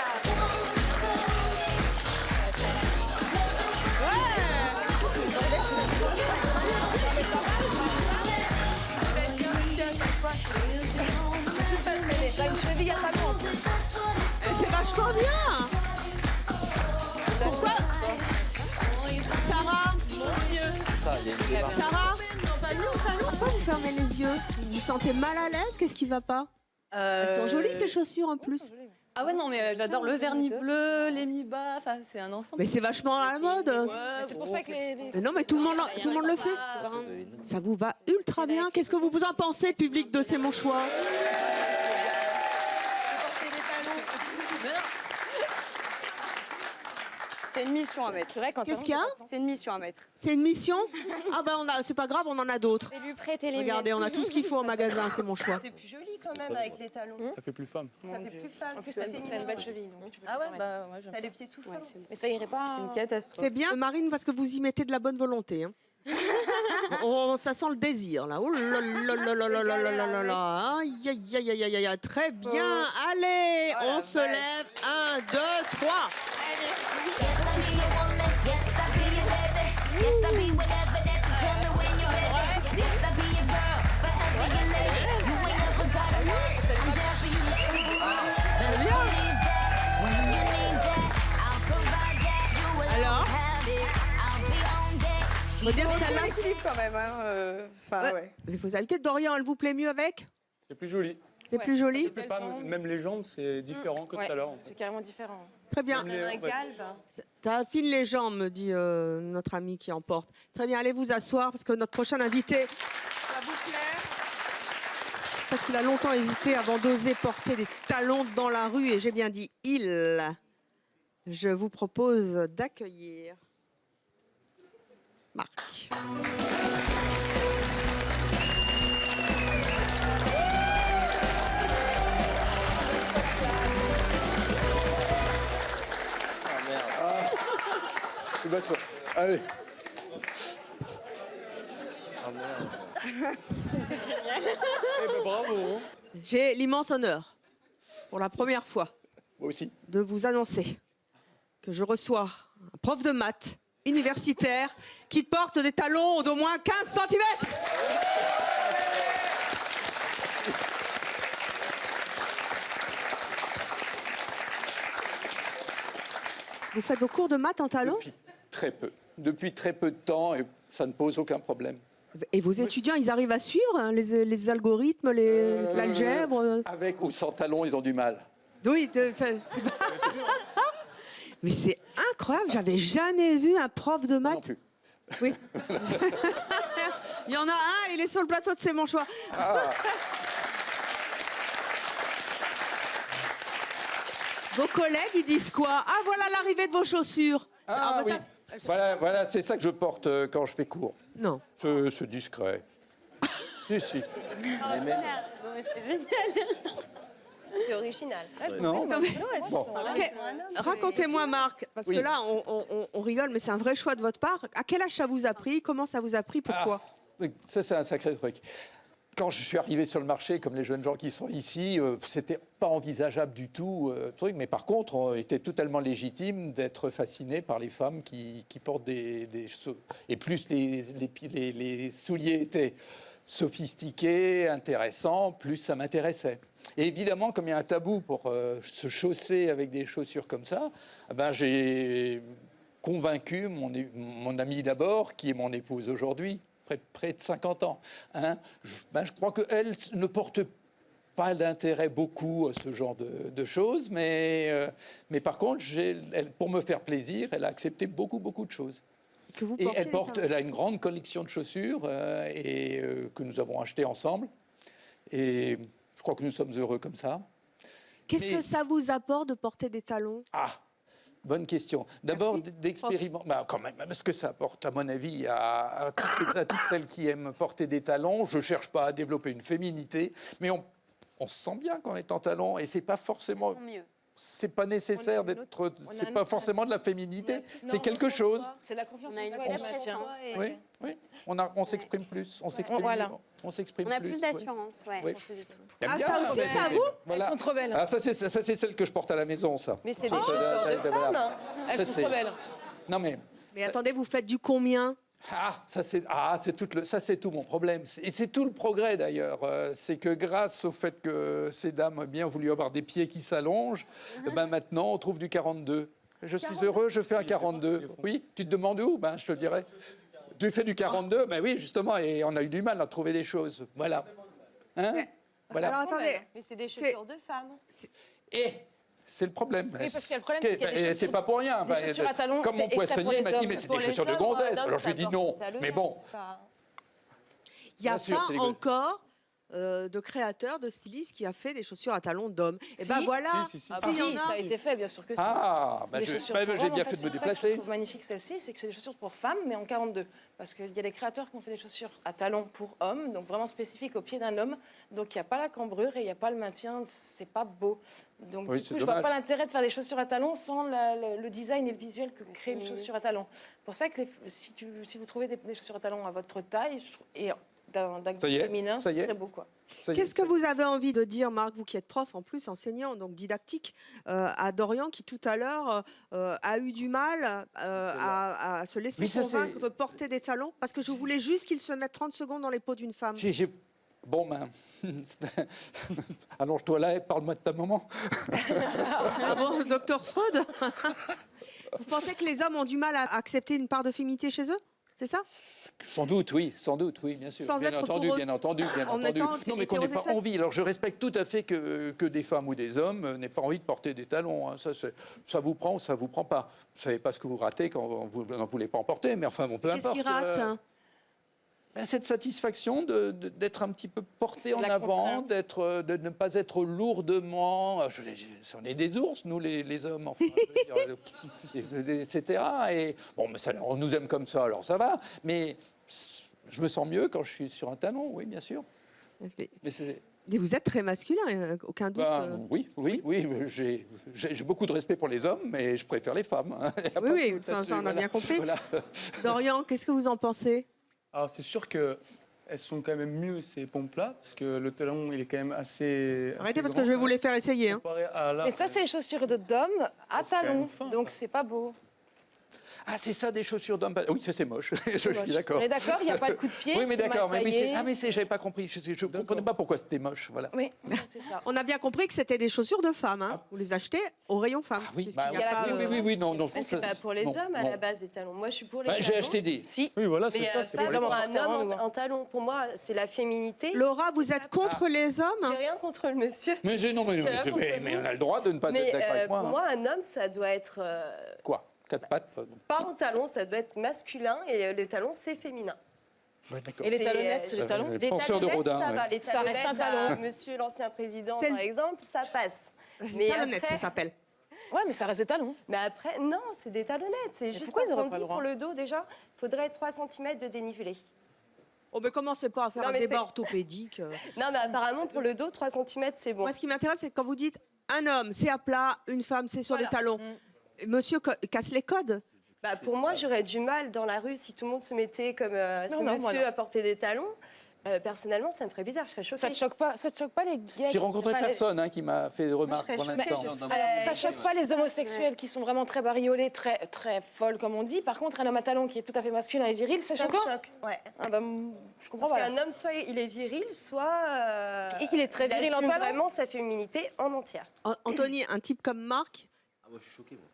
Speaker 9: J'ai une cheville à talons en plus.
Speaker 8: C'est vachement bien. Pourquoi Sarah?
Speaker 11: Ça, il y a une démarche.
Speaker 8: Sarah? Pourquoi vous fermez les yeux? Vous vous sentez mal à l'aise? Qu'est-ce qui va pas? Elles sont jolies, ces chaussures, en plus.
Speaker 15: Ah ouais, non, mais j'adore le vernis bleu, les mi-bas, enfin, c'est un ensemble.
Speaker 8: Mais c'est vachement à la mode.
Speaker 9: C'est pour ça que les...
Speaker 8: Non, mais tout le monde le fait. Ça vous va ultra bien. Qu'est-ce que vous en pensez, public de C'est mon choix?
Speaker 13: C'est une mission à mettre.
Speaker 8: Qu'est-ce qu'il y a?
Speaker 13: C'est une mission à mettre.
Speaker 8: C'est une mission? Ah c'est pas grave, on en a d'autres.
Speaker 10: Je vais lui prêter les
Speaker 8: Regardez, on a tout ce qu'il faut au magasin, C'est mon choix.
Speaker 4: C'est plus joli quand même avec les talons.
Speaker 14: Ça fait plus femme.
Speaker 4: Ça fait plus femme.
Speaker 9: En plus, t'as une belle cheville. Donc tu peux
Speaker 15: Ah ouais, bah ouais, j'aime.
Speaker 4: T'as les pieds tout fins.
Speaker 9: Mais ça irait pas...
Speaker 13: C'est une catastrophe.
Speaker 8: C'est bien, Marine, parce que vous y mettez de la bonne volonté. Hein. Ça sent le désir, là. Oh là là là là là là là là là là. Aïe, aïe, aïe, aïe, aïe, aïe. Très bien. Allez, on se lève. 1, 2, 3. Alors, faut dire que celle-là,
Speaker 13: quand même. Ouais.
Speaker 8: Mais vos habitudes, Dorian, elle vous plaît mieux avec?
Speaker 14: C'est plus joli.
Speaker 8: C'est plus joli?
Speaker 14: C'est plus femme. Même les jambes, c'est différent que tout à l'heure.
Speaker 9: C'est carrément différent.
Speaker 8: Très bien. T'affines les jambes, me dit notre ami qui emporte. Très bien, allez vous asseoir parce que notre prochain invité va vous plaire. Parce qu'il a longtemps hésité avant d'oser porter des talons dans la rue. Et j'ai bien dit il. Je vous propose d'accueillir Marc.
Speaker 16: Allez.
Speaker 14: Ah merde. Bravo.
Speaker 8: J'ai l'immense honneur, pour la première fois,
Speaker 16: Moi aussi.
Speaker 8: de vous annoncer que je reçois un prof de maths universitaire qui porte des talons d'au moins 15 cm. Vous faites vos cours de maths en talons?
Speaker 16: Très peu. Depuis très peu de temps et ça ne pose aucun problème.
Speaker 8: Et vos étudiants, ils arrivent à suivre hein, les algorithmes, l'algèbre?
Speaker 16: Avec ou sans talons, ils ont du mal.
Speaker 8: Oui, Mais c'est incroyable, j'avais jamais vu un prof de maths.
Speaker 16: Non plus.
Speaker 8: Oui. Il y en a un, il est sur le plateau de C'est mon choix.
Speaker 16: Ah.
Speaker 8: Vos collègues, ils disent quoi? Ah, voilà l'arrivée de vos chaussures.
Speaker 16: Ah,
Speaker 8: bah,
Speaker 16: oui.
Speaker 8: ça,
Speaker 16: Voilà, c'est ça que je porte quand je fais cours.
Speaker 8: Non.
Speaker 16: C'est discret. Si, si.
Speaker 10: C'est génial.
Speaker 4: C'est original.
Speaker 16: Non. Bon.
Speaker 8: Racontez-moi, Marc, parce
Speaker 16: Oui.
Speaker 8: que là, on rigole, mais c'est un vrai choix de votre part. À quel âge ça vous a pris? Comment ça vous a pris? Pourquoi?
Speaker 16: Ça, c'est un sacré truc. Quand je suis arrivé sur le marché, comme les jeunes gens qui sont ici, c'était pas envisageable du tout, truc. Mais par contre, on était totalement légitime d'être fasciné par les femmes qui portent des et plus les souliers étaient sophistiqués, intéressants, plus ça m'intéressait. Et évidemment, comme il y a un tabou pour se chausser avec des chaussures comme ça, ben j'ai convaincu mon amie d'abord, qui est mon épouse aujourd'hui, près de 50 ans. Hein. Je crois qu'elle ne porte pas d'intérêt beaucoup à ce genre de choses, mais par contre, pour me faire plaisir, elle a accepté beaucoup de choses. Et elle a une grande collection de chaussures que nous avons achetées ensemble. Et je crois que nous sommes heureux comme ça.
Speaker 8: Qu'est-ce que ça vous apporte de porter des talons?
Speaker 16: Bonne question. D'abord, d'expérimenter. Quand même, ce que ça apporte, à mon avis, à toutes celles qui aiment porter des talons. Je ne cherche pas à développer une féminité, mais on se sent bien quand on est en talons. Et c'est pas forcément. C'est pas nécessaire d'être. C'est pas forcément de la féminité. C'est quelque chose.
Speaker 9: C'est la confiance en soi et la maintien.
Speaker 16: Oui, oui. On s'exprime plus. On s'exprime. On s'exprime plus.
Speaker 10: On a plus d'assurance, ouais.
Speaker 16: Oui.
Speaker 8: Ah, ça aussi, c'est à vous?
Speaker 16: Voilà.
Speaker 9: Elles sont trop belles.
Speaker 16: Ah, ça, c'est celle que je porte à la maison, ça.
Speaker 4: Mais c'est des
Speaker 16: Ça,
Speaker 4: chaussures de
Speaker 16: voilà.
Speaker 4: femme.
Speaker 9: Elles sont trop belles.
Speaker 16: Non, mais.
Speaker 8: Mais attendez, vous faites du combien?
Speaker 16: Ça c'est tout mon problème. Et c'est tout le progrès d'ailleurs. C'est que grâce au fait que ces dames ont bien voulu avoir des pieds qui s'allongent, ben maintenant on trouve du 42. Je suis heureux, je fais un 42. Oui, tu te demandes où? Ben je te le dirai. Tu fais du 42? Ben oui, justement, et on a eu du mal à trouver des choses. Voilà. Hein? Voilà.
Speaker 8: Alors attendez.
Speaker 4: Mais c'est des chaussures de femme.
Speaker 16: Et c'est le problème.
Speaker 9: Oui, parce qu'il y a le problème, c'est qu'il y a des chaussures-
Speaker 16: c'est pas pour rien.
Speaker 9: des chaussures à talons,
Speaker 16: Comme mon
Speaker 9: c'est extra
Speaker 16: poissonnier
Speaker 9: pour
Speaker 16: m'a
Speaker 9: les
Speaker 16: dit,
Speaker 9: hommes.
Speaker 16: mais c'est
Speaker 9: Pour
Speaker 16: des
Speaker 9: les
Speaker 16: chaussures de
Speaker 4: hommes,
Speaker 16: gonzesse.
Speaker 4: un homme,
Speaker 16: Alors je lui ai dit non. Mais bon.
Speaker 8: Il n'y a
Speaker 16: Bien sûr,
Speaker 8: pas
Speaker 16: c'est les
Speaker 8: encore de créateur, de styliste qui a fait des chaussures à talons d'hommes. Et ben voilà.
Speaker 16: Si.
Speaker 9: Ah,
Speaker 8: il y en
Speaker 9: si,
Speaker 8: a.
Speaker 9: ça a été fait, bien sûr que si.
Speaker 16: Ah,
Speaker 9: Les
Speaker 16: j'ai
Speaker 9: chaussures pour
Speaker 16: bien
Speaker 9: hommes, en
Speaker 16: fait
Speaker 9: fait,
Speaker 16: de me
Speaker 9: c'est ça que
Speaker 16: déplacer.
Speaker 9: je trouve magnifique celle-ci, c'est que c'est des chaussures pour femmes, mais en 42. Parce qu'il y a des créateurs qui ont fait des chaussures à talons pour hommes, donc vraiment spécifiques au pied d'un homme. Donc il n'y a pas la cambrure et il n'y a pas le maintien, c'est pas beau. Donc
Speaker 16: Oui,
Speaker 9: du
Speaker 16: c'est
Speaker 9: coup, je vois
Speaker 16: dommage.
Speaker 9: pas l'intérêt de faire des chaussures à talons sans le design et le visuel que crée une chaussure à talons. Pour ça que si vous trouvez des chaussures à talons à votre taille et d'un
Speaker 16: Ça y est,
Speaker 9: féminin,
Speaker 16: ça
Speaker 9: ce
Speaker 16: y est.
Speaker 9: serait beau, quoi.
Speaker 8: Qu'est-ce que vous avez envie de dire, Marc, vous qui êtes prof en plus, enseignant, donc didactique, à Dorian qui tout à l'heure a eu du mal à se laisser
Speaker 16: Oui, ça,
Speaker 8: convaincre
Speaker 16: c'est-
Speaker 8: de porter des talons? Parce que je voulais juste qu'il se mette 30 secondes dans les peaux d'une femme.
Speaker 16: Bon, ben. Allonge-toi là et parle-moi de ta maman.
Speaker 8: Ah bon, docteur Freud? Vous pensez que les hommes ont du mal à accepter une part de féminité chez eux? C'est ça?
Speaker 16: Sans doute, oui, bien sûr.
Speaker 8: Sans
Speaker 16: bien
Speaker 8: être
Speaker 16: entendu,
Speaker 8: pour eux-
Speaker 16: bien entendu.
Speaker 8: en
Speaker 16: Non,
Speaker 8: étant
Speaker 16: mais qu'on n'ait pas
Speaker 8: hétérosexuel.
Speaker 16: envie. Alors, je respecte tout à fait que des femmes ou des hommes n'aient pas envie de porter des talons. Hein. Ça vous prend ou ça vous prend pas. Vous savez pas ce que vous ratez quand vous n'en voulez pas en porter, mais enfin, bon, peu
Speaker 8: Qu'est-ce
Speaker 16: importe.
Speaker 8: qui rate?
Speaker 16: Cette satisfaction d'être un petit peu porté
Speaker 9: C'est
Speaker 16: en
Speaker 9: la
Speaker 16: avant,
Speaker 9: contrainte.
Speaker 16: de ne pas être lourdement. On est des ours, nous, les hommes, enfin, je veux dire, etc. Et bon, mais ça, on nous aime comme ça, alors ça va. Mais je me sens mieux quand je suis sur un talon, oui, bien sûr. Mais c'est.
Speaker 8: Et vous êtes très masculin, aucun doute.
Speaker 16: Oui, j'ai beaucoup de respect pour les hommes, mais je préfère les femmes. Hein. Y a pas de
Speaker 8: Oui,
Speaker 16: doute
Speaker 8: ça,
Speaker 16: là-dessus,
Speaker 8: on a
Speaker 16: voilà.
Speaker 8: bien compris.
Speaker 16: Voilà.
Speaker 8: Dorian, qu'est-ce que vous en pensez?
Speaker 14: Alors c'est sûr qu'elles sont quand même mieux ces pompes-là, parce que le talon il est quand même assez.
Speaker 8: Arrêtez
Speaker 14: assez
Speaker 8: parce
Speaker 14: grand,
Speaker 8: que je vais
Speaker 14: quand
Speaker 8: vous
Speaker 14: même,
Speaker 8: les faire essayer. Hein.
Speaker 14: comparé à là.
Speaker 9: Mais ça, c'est les chaussures d'hommes à
Speaker 14: C'est quand même
Speaker 9: talons,
Speaker 14: fin,
Speaker 9: donc c'est pas beau.
Speaker 16: Ah, c'est ça, des chaussures d'homme. Oui, ça, c'est moche. Je suis d'accord.
Speaker 9: On est d'accord, il n'y a pas le coup de pied.
Speaker 16: Oui, mais
Speaker 9: c'est mal
Speaker 16: d'accord.
Speaker 9: taillé.
Speaker 16: Mais j'avais pas compris. Je ne comprenais pas pourquoi c'était moche. Voilà.
Speaker 9: Oui, c'est ça.
Speaker 8: On a bien compris que c'était des chaussures de femmes. Hein. Vous les achetez au rayon femmes.
Speaker 16: Oui,
Speaker 8: puisqu'il y a pas,
Speaker 16: oui, non.
Speaker 4: C'est pas pour les hommes à la base des talons. Moi, je suis pour les talons.
Speaker 16: J'ai acheté des.
Speaker 4: Si.
Speaker 14: Oui, voilà, c'est
Speaker 4: Mais
Speaker 14: ça. C'est
Speaker 4: pas
Speaker 14: pour les
Speaker 4: pour
Speaker 14: femmes.
Speaker 4: un homme en talons. Pour moi, c'est la féminité.
Speaker 8: Laura, vous êtes contre les hommes?
Speaker 4: J'ai rien contre le monsieur.
Speaker 16: Mais on a le droit de ne pas être d'accord avec moi.
Speaker 4: Pour moi, un homme, ça doit être.
Speaker 16: Quoi? 4 pattes?
Speaker 4: Pas en talons, ça doit être masculin et les talons, c'est féminin.
Speaker 16: Ouais, d'accord.
Speaker 9: Et les talonnettes, c'est les talons?
Speaker 16: Les
Speaker 4: Les
Speaker 16: penseurs de
Speaker 4: talonnettes,
Speaker 16: Rodin.
Speaker 4: ça
Speaker 16: ouais.
Speaker 4: va. Les
Speaker 9: Ça reste un
Speaker 4: talonnettes,
Speaker 9: talon.
Speaker 4: Monsieur l'ancien président,
Speaker 8: C'est
Speaker 4: par exemple, ça passe. Mais
Speaker 8: Talonnettes,
Speaker 4: après,
Speaker 8: ça s'appelle.
Speaker 9: Ouais, mais ça reste des talons.
Speaker 4: mais après, non, c'est des talonnettes. C'est juste
Speaker 9: pourquoi ils
Speaker 4: parce
Speaker 9: auraient
Speaker 4: qu'on
Speaker 9: pas le
Speaker 4: dit
Speaker 9: droit
Speaker 4: pour le dos, déjà, il faudrait 3 cm de dénivelé.
Speaker 8: Oh, mais commencez pas à faire
Speaker 4: Non,
Speaker 8: un
Speaker 4: mais
Speaker 8: débat
Speaker 4: c'est-
Speaker 8: orthopédique.
Speaker 4: Non, mais apparemment, pour le dos, 3 cm, c'est bon.
Speaker 8: Moi, ce qui m'intéresse, c'est que quand vous dites un homme, c'est à plat, une femme, c'est sur
Speaker 4: Voilà.
Speaker 8: les talons. Monsieur casse les codes.
Speaker 4: Bah, pour moi, j'aurais du mal dans la rue si tout le monde se mettait comme ce
Speaker 9: Non, moi,
Speaker 4: monsieur
Speaker 9: non.
Speaker 4: à porter des talons. Personnellement, ça me ferait bizarre, je serais choquée.
Speaker 9: Ça te choque pas les gars
Speaker 16: J'ai rencontré personne qui m'a fait de remarques
Speaker 4: serais
Speaker 16: pour
Speaker 4: choquée.
Speaker 16: l'instant.
Speaker 9: Alors, ça choque pas les homosexuels qui sont vraiment très bariolés, très, très folles, comme on dit. Par contre, un homme à talons qui est tout à fait masculin et viril, c'est
Speaker 4: Ça me
Speaker 9: choquant.
Speaker 4: choque, ouais.
Speaker 9: Ah bah, je comprends
Speaker 4: Parce
Speaker 9: pas.
Speaker 4: qu'un homme, soit il est viril, soit
Speaker 9: Il est très viril en
Speaker 4: assume
Speaker 9: talons.
Speaker 4: vraiment sa féminité en entière.
Speaker 8: Anthony, un type comme Marc,
Speaker 11: Ah, moi, je suis choqué, moi.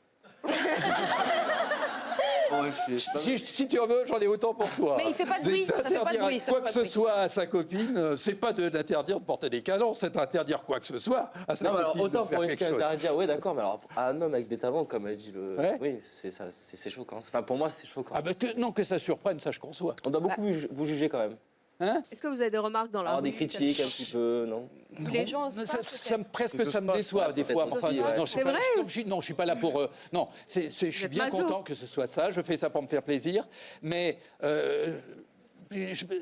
Speaker 11: Ouais, je suis pas-
Speaker 16: Si tu en veux, j'en ai autant pour toi.
Speaker 9: Mais il fait pas de bruit, ça fait pas de
Speaker 16: D'interdire
Speaker 9: bruit, ça
Speaker 16: quoi
Speaker 9: fait
Speaker 16: que
Speaker 9: pas
Speaker 16: ce
Speaker 9: de bruit.
Speaker 16: soit à sa copine, c'est pas d'interdire de porter des canons, c'est d'interdire quoi que ce soit à sa
Speaker 11: Non, mais
Speaker 16: copine.
Speaker 11: alors, autant
Speaker 16: de faire
Speaker 11: pour une
Speaker 16: quelque
Speaker 11: fille
Speaker 16: chose.
Speaker 11: interdire, oui, d'accord, mais alors à un homme avec des talons, comme a dit le.
Speaker 16: Ouais.
Speaker 11: Oui, c'est ça, c'est choquant. Enfin, pour moi, c'est choquant.
Speaker 16: Ah bah non, que ça surprenne, ça je conçois.
Speaker 11: On doit beaucoup vous juger quand même.
Speaker 16: Hein?
Speaker 8: est-ce que vous avez des remarques dans la
Speaker 11: Alors,
Speaker 8: rue
Speaker 11: des critiques un petit peu, non?
Speaker 4: Les gens osent
Speaker 16: Non,
Speaker 4: pas,
Speaker 16: ça me presque
Speaker 11: Ils
Speaker 16: ça me
Speaker 11: osent pas,
Speaker 16: déçoit
Speaker 11: ouais,
Speaker 16: des fois.
Speaker 11: peut-être
Speaker 16: Enfin,
Speaker 11: aussi, ouais.
Speaker 16: non, je suis
Speaker 8: C'est
Speaker 16: pas,
Speaker 8: vrai
Speaker 16: non, je suis pas là pour. Non, je suis
Speaker 8: êtes
Speaker 16: bien
Speaker 8: maso.
Speaker 16: content que ce soit ça. Je fais ça pour me faire plaisir, mais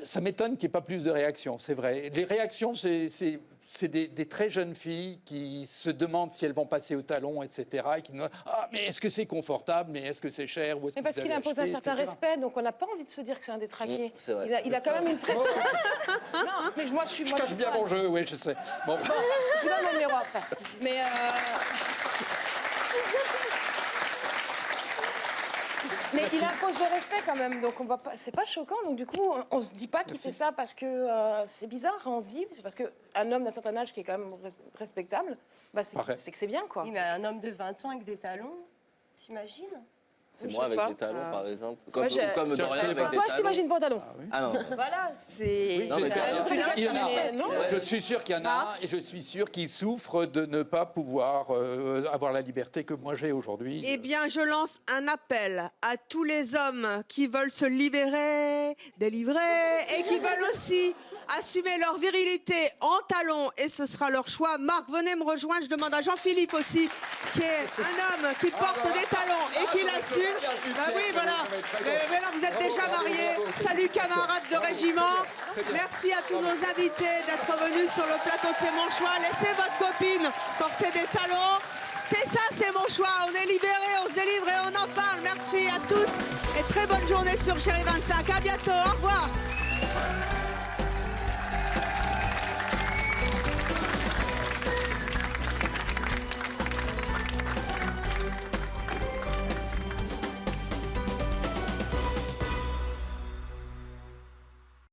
Speaker 16: ça m'étonne qu'il n'y ait pas plus de réactions. C'est vrai. Les réactions, c'est des très jeunes filles qui se demandent si elles vont passer au talon, etc. Et qui demandent mais est-ce que c'est confortable? Mais est-ce que c'est cher? Ou est-ce
Speaker 9: Mais
Speaker 16: que
Speaker 9: parce
Speaker 16: vous
Speaker 9: qu'il
Speaker 16: avez
Speaker 9: impose un
Speaker 16: acheté,
Speaker 9: certain
Speaker 16: etc.
Speaker 9: respect, donc on n'a pas envie de se dire que c'est un détraqué.
Speaker 11: C'est vrai.
Speaker 9: Il a quand même une prestance. Non, mais moi je suis.
Speaker 16: Je
Speaker 9: Moi,
Speaker 16: cache
Speaker 9: suis
Speaker 16: bien
Speaker 9: fan.
Speaker 16: mon jeu, oui, je sais. Bon.
Speaker 9: Je vous donne mon numéro après. Mais mais il impose le respect quand même, donc on va pas. C'est pas choquant, donc du coup on se dit pas qu'il fait ça parce que c'est bizarre, on se dit c'est parce que un homme d'un certain âge qui est quand même respectable, bah c'est que c'est bien quoi.
Speaker 4: Oui, mais un homme de 20 ans avec des talons, t'imagines?
Speaker 11: C'est
Speaker 9: Je
Speaker 11: moi
Speaker 9: sais
Speaker 11: avec
Speaker 9: pas.
Speaker 11: des talons, par exemple.
Speaker 4: Moi,
Speaker 11: Comme
Speaker 16: j'ai
Speaker 11: Dorian
Speaker 16: acheté
Speaker 11: avec
Speaker 16: les
Speaker 11: des
Speaker 9: Toi je
Speaker 11: talons.
Speaker 9: t'imagine pantalon.
Speaker 11: Ah non.
Speaker 4: Voilà, c'est.
Speaker 11: Non, mais c'est-
Speaker 16: Il y en a.
Speaker 9: Mais non.
Speaker 16: Je suis sûr qu'il y en a un et je suis sûr qu'il souffre de ne pas pouvoir avoir la liberté que moi j'ai aujourd'hui.
Speaker 8: Eh bien, je lance un appel à tous les hommes qui veulent se libérer, délivrer et qui veulent aussi assumer leur virilité en talons et ce sera leur choix. Marc, venez me rejoindre. Je demande à Jean-Philippe aussi, qui est un homme qui porte des talons et qui l'assume. Bah oui, voilà. Mais là, vous êtes déjà mariés. Salut camarades de régiment. Merci à tous nos invités d'être venus sur le plateau de C'est mon choix. Laissez votre copine porter des talons. C'est ça, c'est mon choix. On est libérés, on se délivre et on en parle. Merci à tous et très bonne journée sur Chérie 25. À bientôt, au revoir.